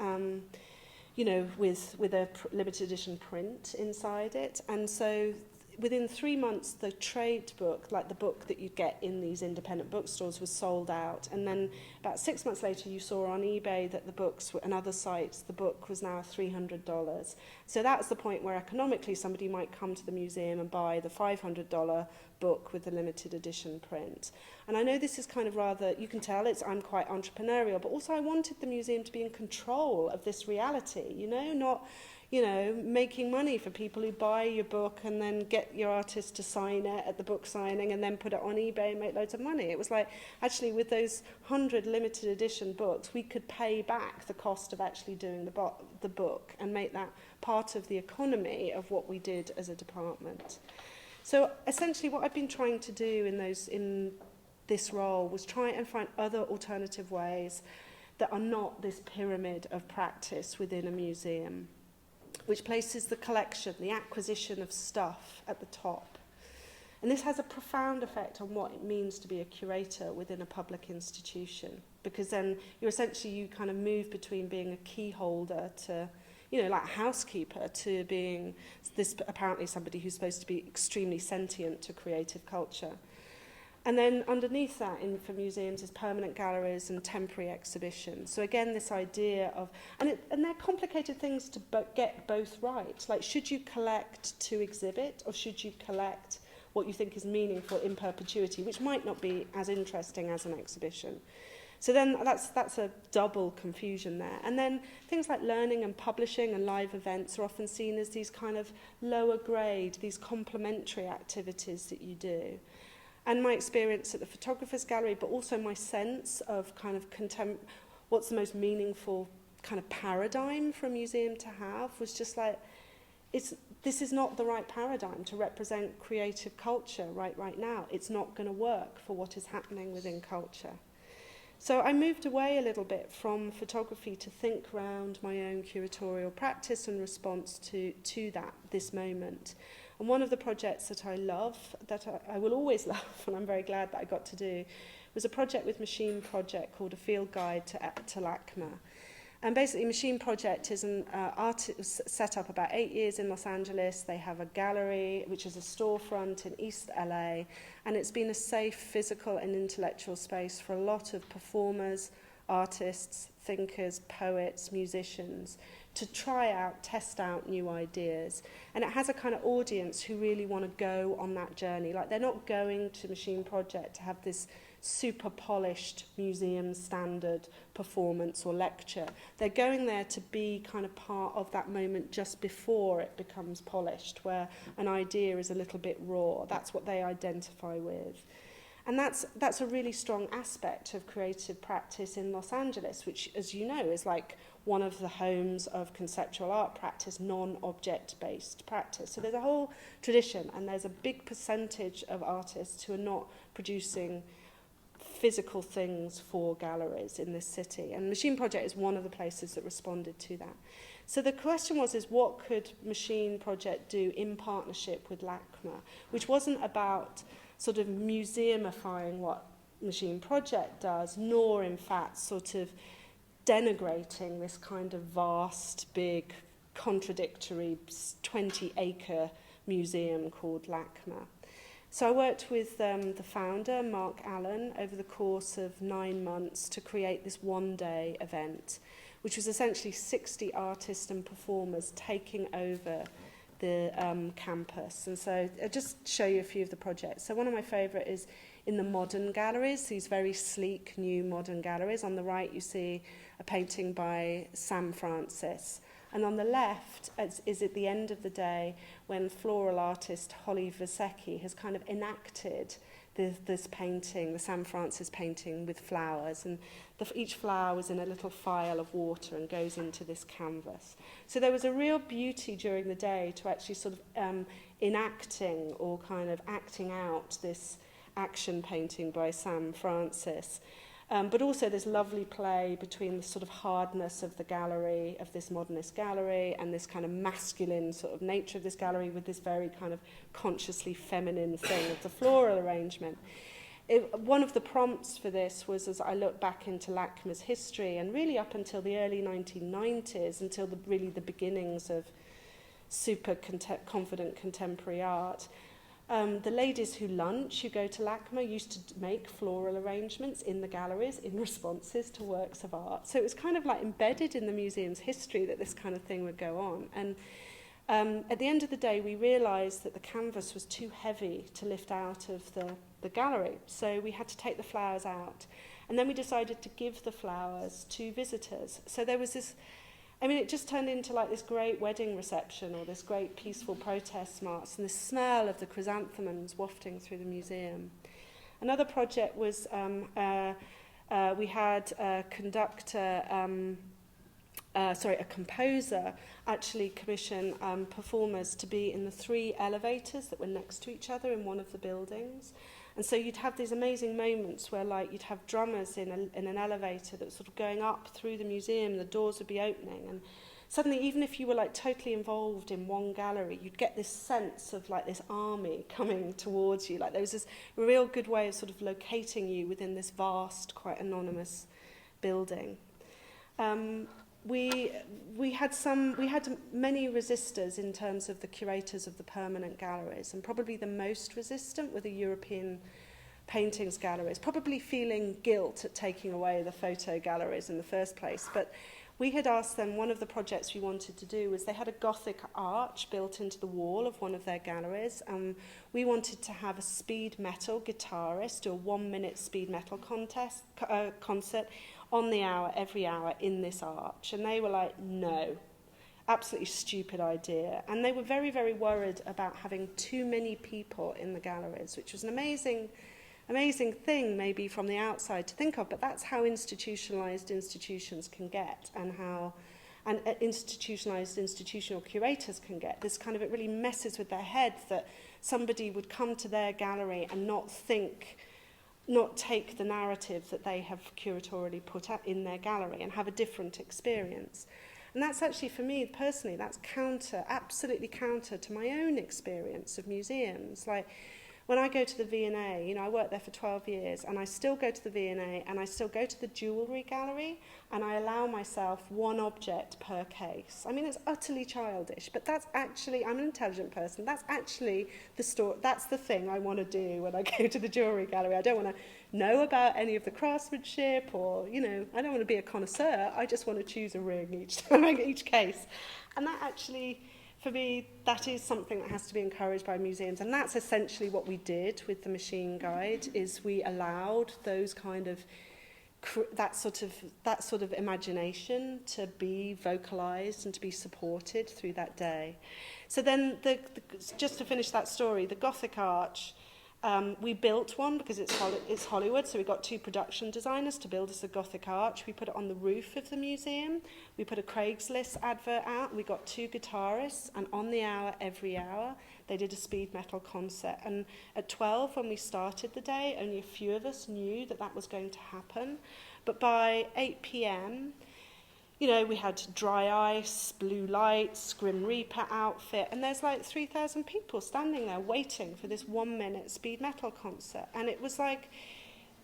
you know, with a limited edition print inside it. And so within 3 months, the trade book, like the book that you get in these independent bookstores, was sold out. And then about 6 months later, you saw on eBay that the books and other sites, the book was now $300. So that's the point where economically somebody might come to the museum and buy the $500 book with the limited edition print. And I know this is kind of rather, you can tell I'm quite entrepreneurial, but also I wanted the museum to be in control of this reality, you know, not, you know, making money for people who buy your book and then get your artist to sign it at the book signing and then put it on eBay and make loads of money. It was like, actually, with those 100 limited edition books, we could pay back the cost of actually doing the book and make that part of the economy of what we did as a department. So essentially what I've been trying to do in this role was try and find other alternative ways that are not this pyramid of practice within a museum, which places the collection, the acquisition of stuff at the top. And this has a profound effect on what it means to be a curator within a public institution, because then you kind of move between being a key holder to, you know, like a housekeeper, to being this apparently somebody who's supposed to be extremely sentient to creative culture. And then underneath that, for museums, is permanent galleries and temporary exhibitions. So again, this idea of, and they're complicated things to get both right. Like, should you collect to exhibit, or should you collect what you think is meaningful in perpetuity, which might not be as interesting as an exhibition? So then that's a double confusion there. And then things like learning and publishing and live events are often seen as these kind of lower grade, these complementary activities that you do. And my experience at the Photographer's Gallery, but also my sense of kind of what's the most meaningful kind of paradigm for a museum to have, was just like, this is not the right paradigm to represent creative culture right now. It's not going to work for what is happening within culture. So I moved away a little bit from photography to think around my own curatorial practice and response to this moment. And one of the projects that I love, that I will always love, and I'm very glad that I got to do, was a project with Machine Project called A Field Guide to LACMA. And basically, Machine Project is an set up about 8 years in Los Angeles. They have a gallery, which is a storefront in East LA, and it's been a safe physical and intellectual space for a lot of performers, artists, thinkers, poets, musicians, to try out, test out new ideas. And it has a kind of audience who really want to go on that journey. Like, they're not going to Machine Project to have this super polished museum standard performance or lecture. They're going there to be kind of part of that moment just before it becomes polished, where an idea is a little bit raw. That's what they identify with. And that's a really strong aspect of creative practice in Los Angeles, which, as you know, is like one of the homes of conceptual art practice, non-object-based practice. So there's a whole tradition, and there's a big percentage of artists who are not producing physical things for galleries in this city. And Machine Project is one of the places that responded to that. So the question was, what could Machine Project do in partnership with LACMA, which wasn't about sort of museumifying what Machine Project does, nor in fact sort of denigrating this kind of vast, big, contradictory 20-acre museum called LACMA. So I worked with the founder, Mark Allen, over the course of 9 months to create this one-day event, which was essentially 60 artists and performers taking over the campus. And so I'll just show you a few of the projects. So one of my favourite is in the modern galleries, these very sleek new modern galleries. On the right you see a painting by Sam Francis. And on the left is at the end of the day when floral artist Holly Vasecki has kind of enacted this painting, the Sam Francis painting with flowers. And each flower was in a little phial of water and goes into this canvas. So there was a real beauty during the day to actually sort of enacting or kind of acting out this action painting by Sam Francis. But also this lovely play between the sort of hardness of the gallery, of this modernist gallery, and this kind of masculine sort of nature of this gallery with this very kind of consciously feminine thing of the floral arrangement. one of the prompts for this was as I look back into LACMA's history, and really up until the early 1990s, until really the beginnings of super confident contemporary art, the ladies who lunch, who go to LACMA, used to make floral arrangements in the galleries in responses to works of art. So it was kind of like embedded in the museum's history that this kind of thing would go on. And at the end of the day, we realised that the canvas was too heavy to lift out of the gallery. So we had to take the flowers out. And then we decided to give the flowers to visitors. So there was this, it just turned into like this great wedding reception or this great peaceful protest march, and the smell of the chrysanthemums wafting through the museum. Another project was we had a composer actually commission performers to be in the 3 elevators that were next to each other in one of the buildings. And so you'd have these amazing moments where like you'd have drummers in an elevator that was sort of going up through the museum, the doors would be opening, and suddenly, even if you were like totally involved in one gallery, you'd get this sense of like this army coming towards you. Like there was this real good way of sort of locating you within this vast, quite anonymous building. We had many resistors in terms of the curators of the permanent galleries, and probably the most resistant were the European paintings galleries, probably feeling guilt at taking away the photo galleries in the first place. But we had asked them, one of the projects we wanted to do was they had a Gothic arch built into the wall of one of their galleries, and we wanted to have a speed metal guitarist do a 1-minute speed metal concert on the hour, every hour in this arch. And they were like, no, absolutely stupid idea. And they were very, very worried about having too many people in the galleries, which was an amazing thing maybe from the outside to think of, but that's how institutionalized institutions can get, and how institutionalized institutional curators can get. This kind of, it really messes with their heads that somebody would come to their gallery and not take the narrative that they have curatorially put up in their gallery and have a different experience. And that's actually, for me personally, that's absolutely counter to my own experience of museums. Like, when I go to the V&A, I worked there for 12 years, and I still go to the V&A, and I still go to the jewellery gallery, and I allow myself 1 object per case. It's utterly childish, but that's actually, I'm an intelligent person, that's actually the story, that's the thing I want to do when I go to the jewellery gallery. I don't want to know about any of the craftsmanship, or, I don't want to be a connoisseur, I just want to choose a ring each time, each case. And that actually, for me, that is something that has to be encouraged by museums, and that's essentially what we did with the machine guide. Is we allowed those kind of that sort of imagination to be vocalized and to be supported through that day. So then, just to finish that story, the Gothic arch. We built one because it's Hollywood, so we got 2 production designers to build us a Gothic arch. We put it on the roof of the museum. We put a Craigslist advert out. We got 2 guitarists, and on the hour, every hour, they did a speed metal concert. And at 12, when we started the day, only a few of us knew that was going to happen. But by 8 p.m., we had dry ice, blue lights, Grim Reaper outfit, and there's like 3,000 people standing there waiting for this 1-minute speed metal concert. And it was like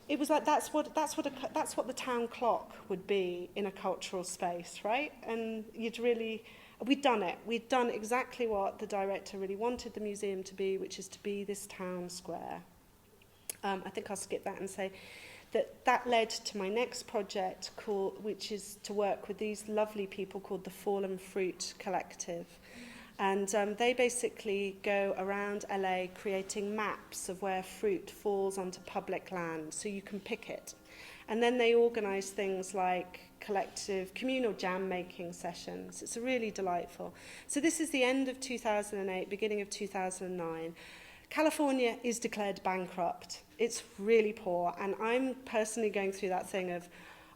that's what the town clock would be in a cultural space, right? And we'd done it. We'd done exactly what the director really wanted the museum to be, which is to be this town square. I think I'll skip that and say that led to my next project, which is to work with these lovely people called the Fallen Fruit Collective. And they basically go around LA creating maps of where fruit falls onto public land so you can pick it. And then they organise things like collective communal jam making sessions. It's really delightful. So this is the end of 2008, beginning of 2009. California is declared bankrupt. It's really poor, and I'm personally going through that thing of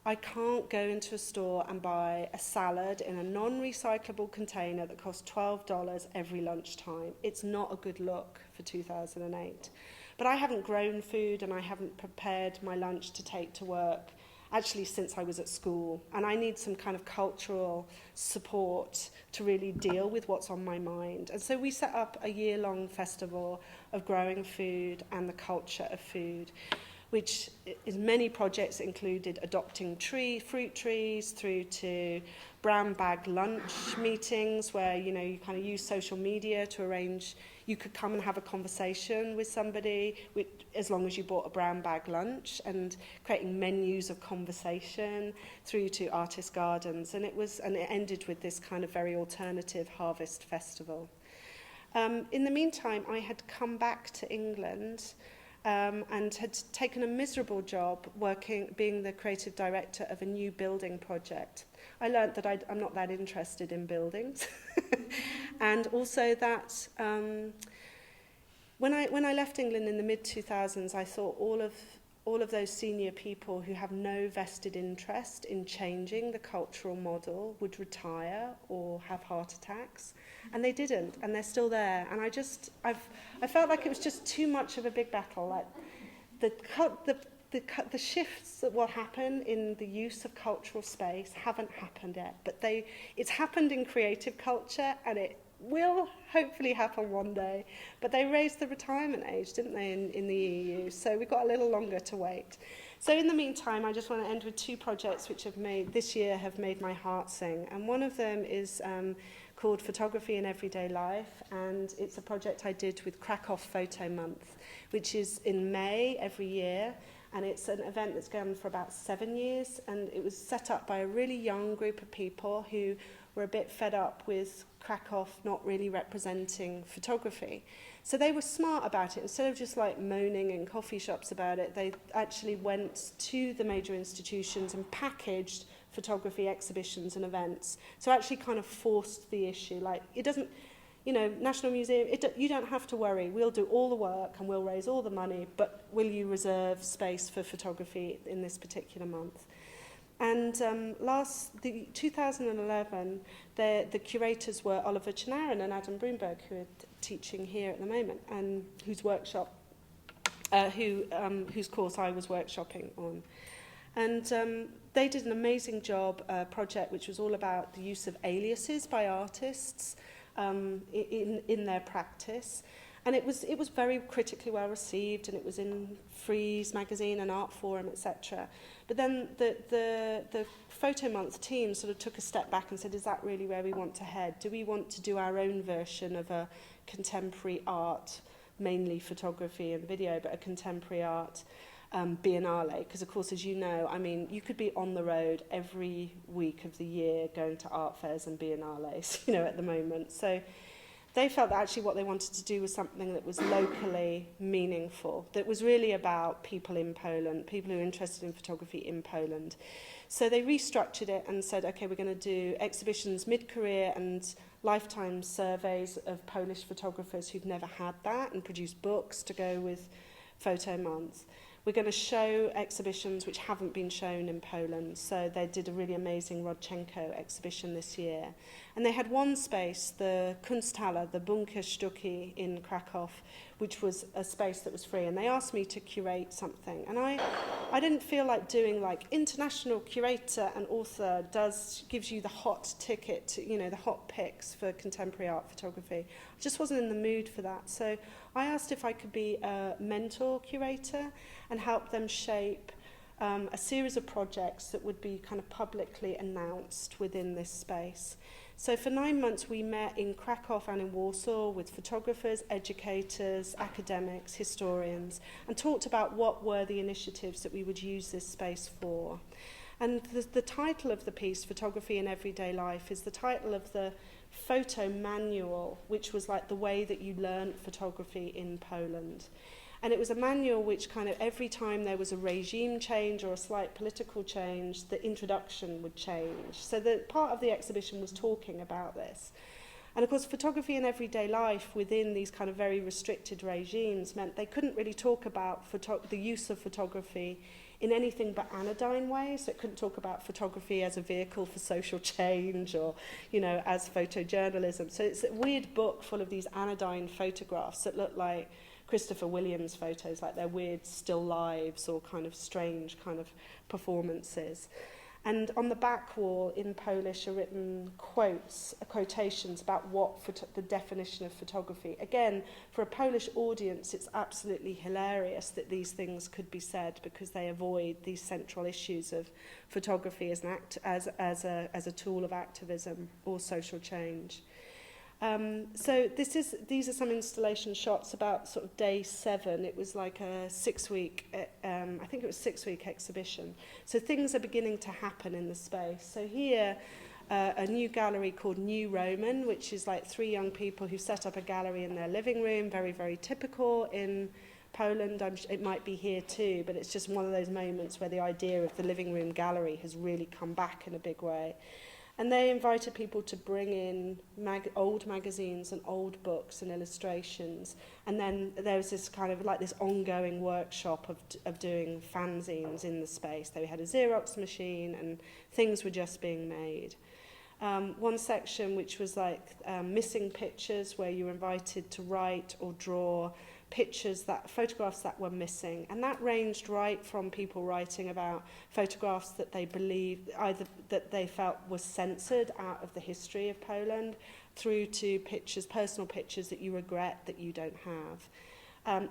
I can't go into a store and buy a salad in a non-recyclable container that costs $12 every lunchtime. It's not a good look for 2008. But I haven't grown food, and I haven't prepared my lunch to take to work actually since I was at school, and I need some kind of cultural support to really deal with what's on my mind. And so we set up a year-long festival of growing food and the culture of food. which is many projects included adopting fruit trees through to brown bag lunch meetings where, you know, you kind of use social media to arrange, you could come and have a conversation with somebody as long as you bought a brown bag lunch, and creating menus of conversation through to artist gardens. And it ended with this kind of very alternative harvest festival. In the meantime, I had come back to England and had taken a miserable job being the creative director of a new building project. I learnt that I'm not that interested in buildings. And also that when I left England in the mid-2000s, I thought all of those senior people who have no vested interest in changing the cultural model would retire or have heart attacks. And they didn't, and they're still there. And I felt like it was just too much of a big battle. Like the shifts that will happen in the use of cultural space haven't happened yet, but it's happened in creative culture, and it will hopefully happen one day. But they raised the retirement age, didn't they, in the EU? So we've got a little longer to wait. So in the meantime, I just want to end with two projects which have made my heart sing. And one of them is called Photography in Everyday Life, and it's a project I did with Krakow Photo Month, which is in May every year, and it's an event that's gone for about 7 years, and it was set up by a really young group of people who were a bit fed up with Krakow not really representing photography. So they were smart about it. Instead of just like moaning in coffee shops about it, they actually went to the major institutions and packaged photography exhibitions and events. So actually kind of forced the issue. Like, it doesn't, you know, National Museum, you don't have to worry. We'll do all the work and we'll raise all the money, but will you reserve space for photography in this particular month? And 2011, the curators were Oliver Chinaran and Adam Broomberg, who are teaching here at the moment, and whose course I was workshopping on. And they did an amazing job, project which was all about the use of aliases by artists in their practice. And it was very critically well received, and it was in Frieze magazine and Art Forum, etc. But then the Photo Month team sort of took a step back and said, is that really where we want to head? Do we want to do our own version of a contemporary art, mainly photography and video, but a contemporary art biennale? Because, of course, as you know, I mean, you could be on the road every week of the year going to art fairs and biennales, you know, at the moment. So they felt that actually what they wanted to do was something that was locally meaningful, that was really about people in Poland, people who are interested in photography in Poland. So they restructured it and said, okay, we're going to do exhibitions mid-career and lifetime surveys of Polish photographers who've never had that, and produce books to go with Photo Month. We're going to show exhibitions which haven't been shown in Poland. So they did a really amazing Rodchenko exhibition this year. And they had one space, the Kunsthalle, the Bunkerstücke in Krakow, which was a space that was free. And they asked me to curate something. And I didn't feel like doing like international curator and author gives you the hot ticket, to, you know, the hot picks for contemporary art photography. I just wasn't in the mood for that. So I asked if I could be a mentor curator and help them shape a series of projects that would be kind of publicly announced within this space. So for 9 months we met in Krakow and in Warsaw with photographers, educators, academics, historians, and talked about what were the initiatives that we would use this space for. And the title of the piece, Photography in Everyday Life, is the title of the photo manual, which was like the way that you learned photography in Poland. And it was a manual which kind of every time there was a regime change or a slight political change, the introduction would change. So the part of the exhibition was talking about this. And of course, photography in everyday life within these kind of very restricted regimes meant they couldn't really talk about the use of photography in anything but anodyne ways. So it couldn't talk about photography as a vehicle for social change or, you know, as photojournalism. So it's a weird book full of these anodyne photographs that look like Christopher Williams photos, like they're weird still lives or kind of strange kind of performances. And on the back wall in Polish are written quotations about what the definition of photography. Again, for a Polish audience, it's absolutely hilarious that these things could be said because they avoid these central issues of photography as as a tool of activism or social change. So these are some installation shots about sort of day 7. It was like a 6-week, I think it was 6-week exhibition. So things are beginning to happen in the space. So here, a new gallery called New Rahmen, which is like 3 young people who set up a gallery in their living room, very, very typical in Poland. It might be here too, but it's just one of those moments where the idea of the living room gallery has really come back in a big way. And they invited people to bring in old magazines and old books and illustrations. And then there was this kind of like this ongoing workshop of doing fanzines in the space. They had a Xerox machine and things were just being made. One section which was like missing pictures, where you were invited to write or draw photographs that were missing. And that ranged right from people writing about photographs that they believed, either that they felt was censored out of the history of Poland, through to pictures, personal pictures that you regret that you don't have.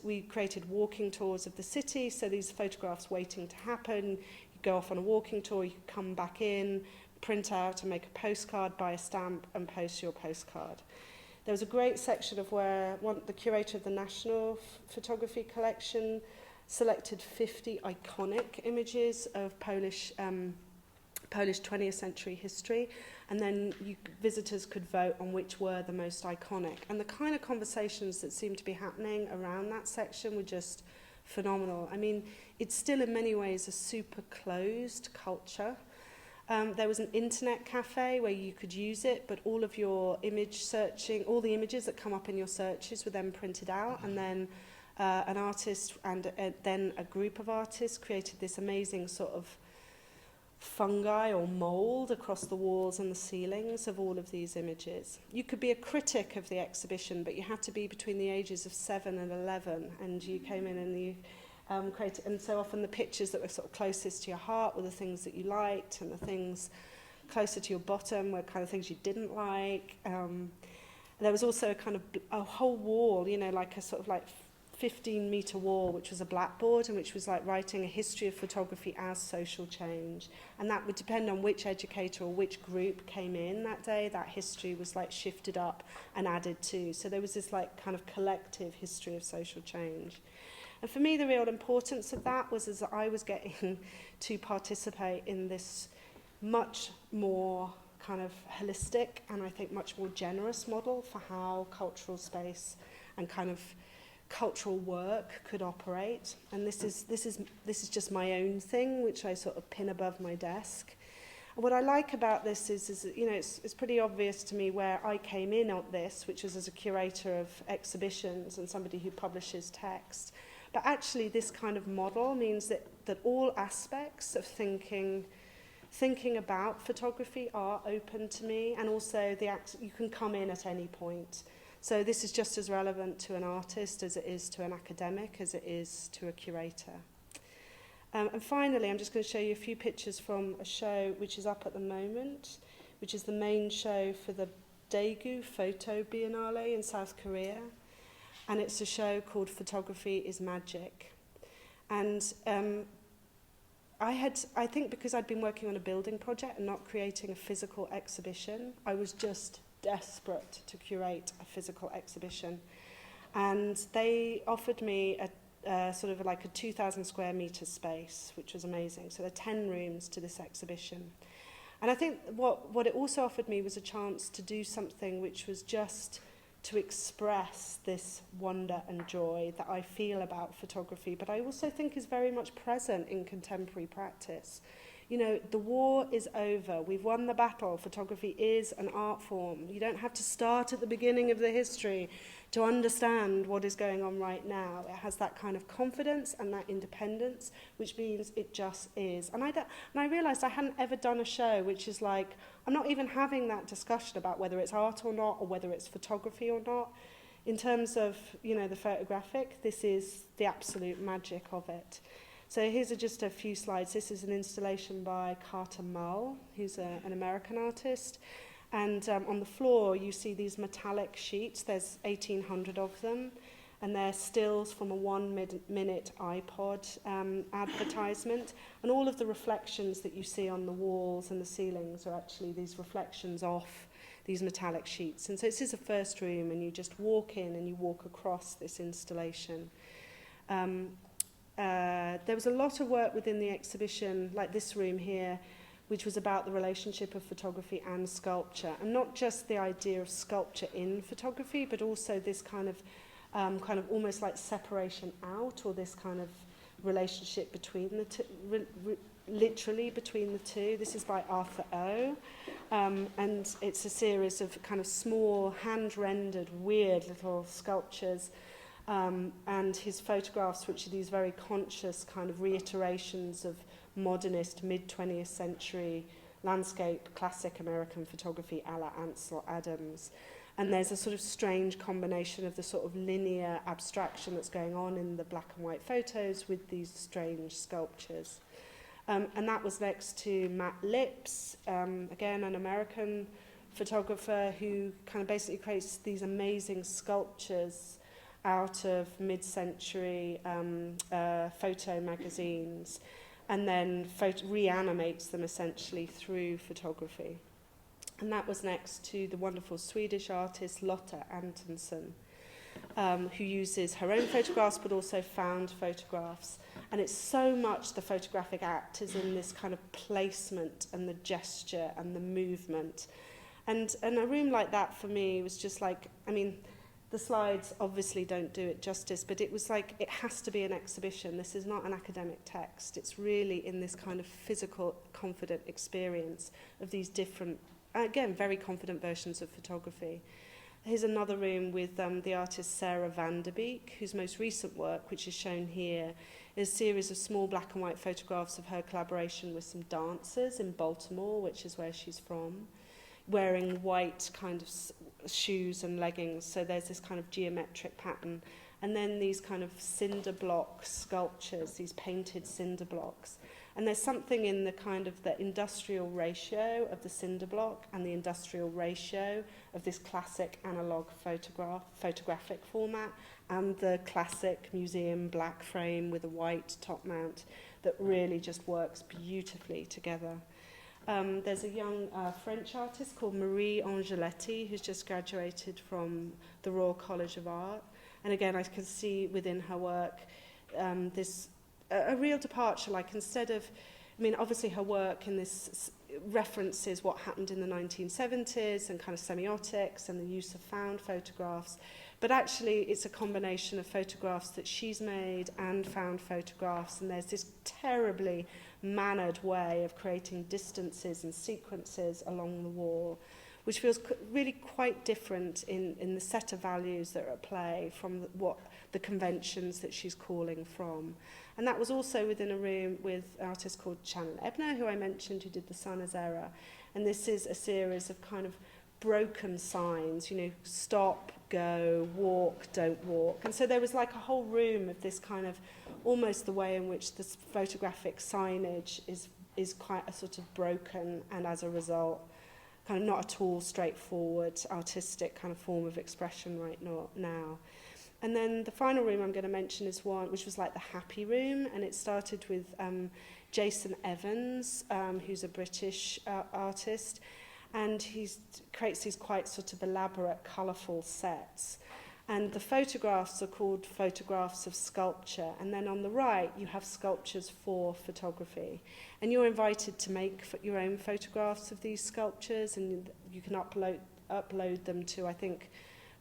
We created walking tours of the city, so these photographs waiting to happen. You go off on a walking tour, you come back in, print out and make a postcard, buy a stamp and post your postcard. There was a great section of where the curator of the National Photography Collection selected 50 iconic images of Polish 20th century history, and then visitors could vote on which were the most iconic. And the kind of conversations that seemed to be happening around that section were just phenomenal. I mean, it's still in many ways a super closed culture. There was an internet cafe where you could use it, but all of your image searching, all the images that come up in your searches were then printed out, and then an artist and then a group of artists created this amazing sort of fungi or mould across the walls and the ceilings of all of these images. You could be a critic of the exhibition, but you had to be between the ages of 7 and 11, and you came in and you created, and so often the pictures that were sort of closest to your heart were the things that you liked, and the things closer to your bottom were kind of things you didn't like. There was also a whole wall, like a sort of like 15-meter wall, which was a blackboard, and which was like writing a history of photography as social change. And that would depend on which educator or which group came in that day. That history was like shifted up and added to. So there was this like kind of collective history of social change. And for me, the real importance of that was as I was getting to participate in this much more kind of holistic and I think much more generous model for how cultural space and kind of cultural work could operate. And this is just my own thing, which I sort of pin above my desk. And what I like about this is it's pretty obvious to me where I came in on this, which is as a curator of exhibitions and somebody who publishes text. But actually this kind of model means that all aspects of thinking about photography are open to me, and also you can come in at any point. So this is just as relevant to an artist as it is to an academic, as it is to a curator. And finally, I'm just going to show you a few pictures from a show which is up at the moment, which is the main show for the Daegu Photo Biennale in South Korea. And it's a show called Photography is Magic. And I think because I'd been working on a building project and not creating a physical exhibition, I was just desperate to curate a physical exhibition. And they offered me a sort of like a 2,000 square meter space, which was amazing. So there are 10 rooms to this exhibition. And I think what it also offered me was a chance to do something which was just to express this wonder and joy that I feel about photography, but I also think is very much present in contemporary practice. The war is over. We've won the battle. Photography is an art form. You don't have to start at the beginning of the history to understand what is going on right now. It has that kind of confidence and that independence, which means it just is. And I realised I hadn't ever done a show which is like, I'm not even having that discussion about whether it's art or not, or whether it's photography or not. In terms of, the photographic, this is the absolute magic of it. So here's just a few slides. This is an installation by Carter Mull, who's an American artist. And on the floor, you see these metallic sheets. There's 1,800 of them. And they're stills from a 1-minute iPod advertisement. And all of the reflections that you see on the walls and the ceilings are actually these reflections off these metallic sheets. And so this is a first room, and you just walk in and you walk across this installation. There was a lot of work within the exhibition, like this room here, which was about the relationship of photography and sculpture, and not just the idea of sculpture in photography, but also this kind of almost like separation out, or this kind of relationship between the two, literally between the two. This is by Arthur O. And it's a series of kind of small, hand-rendered, weird little sculptures, and his photographs, which are these very conscious kind of reiterations of modernist mid-20th century landscape classic American photography a la Ansel Adams. And there's a sort of strange combination of the sort of linear abstraction that's going on in the black and white photos with these strange sculptures. And that was next to Matt Lipps, again an American photographer who kind of basically creates these amazing sculptures out of mid-century photo magazines, and then reanimates them essentially through photography. And that was next to the wonderful Swedish artist Lotta Antonsson, who uses her own photographs but also found photographs. And it's so much the photographic act is in this kind of placement and the gesture and the movement. And a room like that for me was just like, I mean, the slides obviously don't do it justice, but it was like, it has to be an exhibition. This is not an academic text. It's really in this kind of physical, confident experience of these different, again, very confident versions of photography. Here's another room with the artist Sarah van der Beek, whose most recent work, which is shown here, is a series of small black and white photographs of her collaboration with some dancers in Baltimore, which is where she's from, wearing white kind of shoes and leggings. So there's this kind of geometric pattern. And then these kind of cinder block sculptures, these painted cinder blocks. And there's something in the kind of the industrial ratio of the cinder block and the industrial ratio of this classic analog photographic format and the classic museum black frame with a white top mount that really just works beautifully together. There's a young French artist called Marie Angeletti who's just graduated from the Royal College of Art. And again, I can see within her work this a real departure. Like instead of, I mean, obviously her work in this references what happened in the 1970s and kind of semiotics and the use of found photographs. But actually, it's a combination of photographs that she's made and found photographs. And there's this terribly mannered way of creating distances and sequences along the wall, which feels really quite different in the set of values that are at play from what the conventions that she's calling from. And that was also within a room with an artist called Shannon Ebner, who I mentioned, who did the Sun as Error. And this is a series of kind of broken signs, you know, stop, go, walk, don't walk. And so there was like a whole room of this kind of, almost the way in which this photographic signage is quite a sort of broken, and as a result, kind of not at all straightforward, artistic kind of form of expression right now. And then the final room I'm going to mention is one which was like the happy room, and it started with Jason Evans, who's a British artist, and he creates these quite sort of elaborate, colourful sets. And the photographs are called photographs of sculpture. And then on the right, you have sculptures for photography. And you're invited to make your own photographs of these sculptures, and you can upload them to, I think,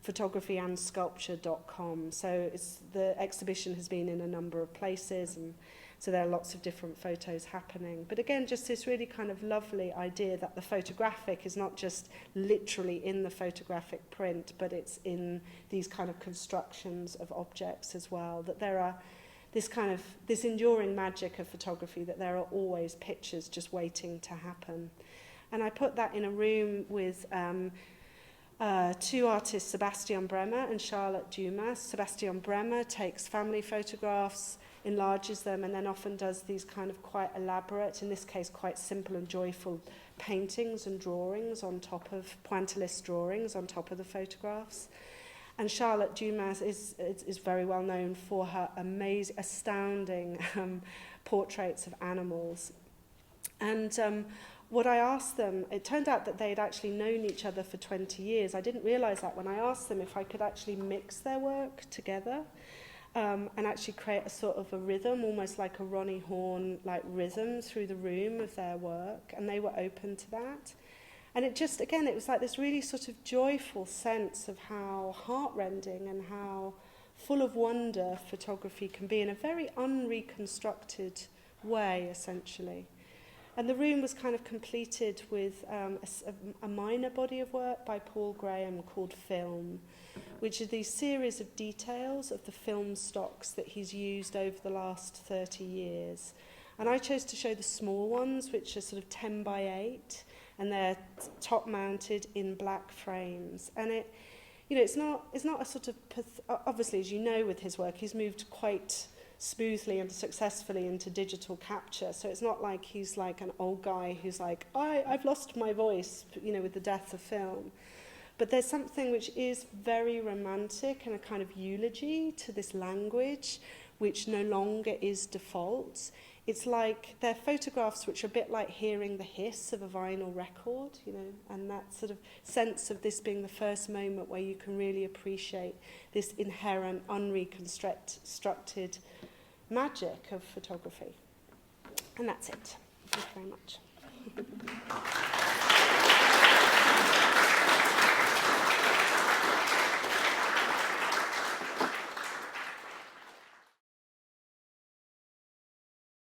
photography-and-sculpture.com. So the exhibition has been in a number of places, and so there are lots of different photos happening. But again, just this really kind of lovely idea that the photographic is not just literally in the photographic print, but it's in these kind of constructions of objects as well, that there are this kind of, this enduring magic of photography, that there are always pictures just waiting to happen. And I put that in a room with two artists, Sebastian Bremer and Charlotte Dumas. Sebastian Bremer takes family photographs enlarges them, and then often does these kind of quite elaborate, in this case quite simple and joyful, paintings and drawings on top of, pointillist drawings on top of the photographs. And Charlotte Dumas is very well known for her amazing, astounding portraits of animals. And what I asked them, it turned out that they had actually known each other for 20 years. I didn't realise that when I asked them if I could actually mix their work together and actually create a sort of a rhythm, almost like a Ronnie Horn like rhythm through the room of their work, and they were open to that. And it just, again, it was like this really sort of joyful sense of how heartrending and how full of wonder photography can be in a very unreconstructed way, essentially. And the room was kind of completed with a minor body of work by Paul Graham called Film, which are these series of details of the film stocks that he's used over the last 30 years. And I chose to show the small ones, which are sort of 10 by 8, and they're top-mounted in black frames. And it, you know, it's not a sort of, obviously, as you know, with his work, he's moved quite smoothly and successfully into digital capture. So it's not like he's like an old guy who's like, I've lost my voice, you know, with the death of film. But there's something which is very romantic and a kind of eulogy to this language, which no longer is default. It's like they're photographs which are a bit like hearing the hiss of a vinyl record, you know, and that sort of sense of this being the first moment where you can really appreciate this inherent, unreconstructed magic of photography. And that's it. Thank you very much.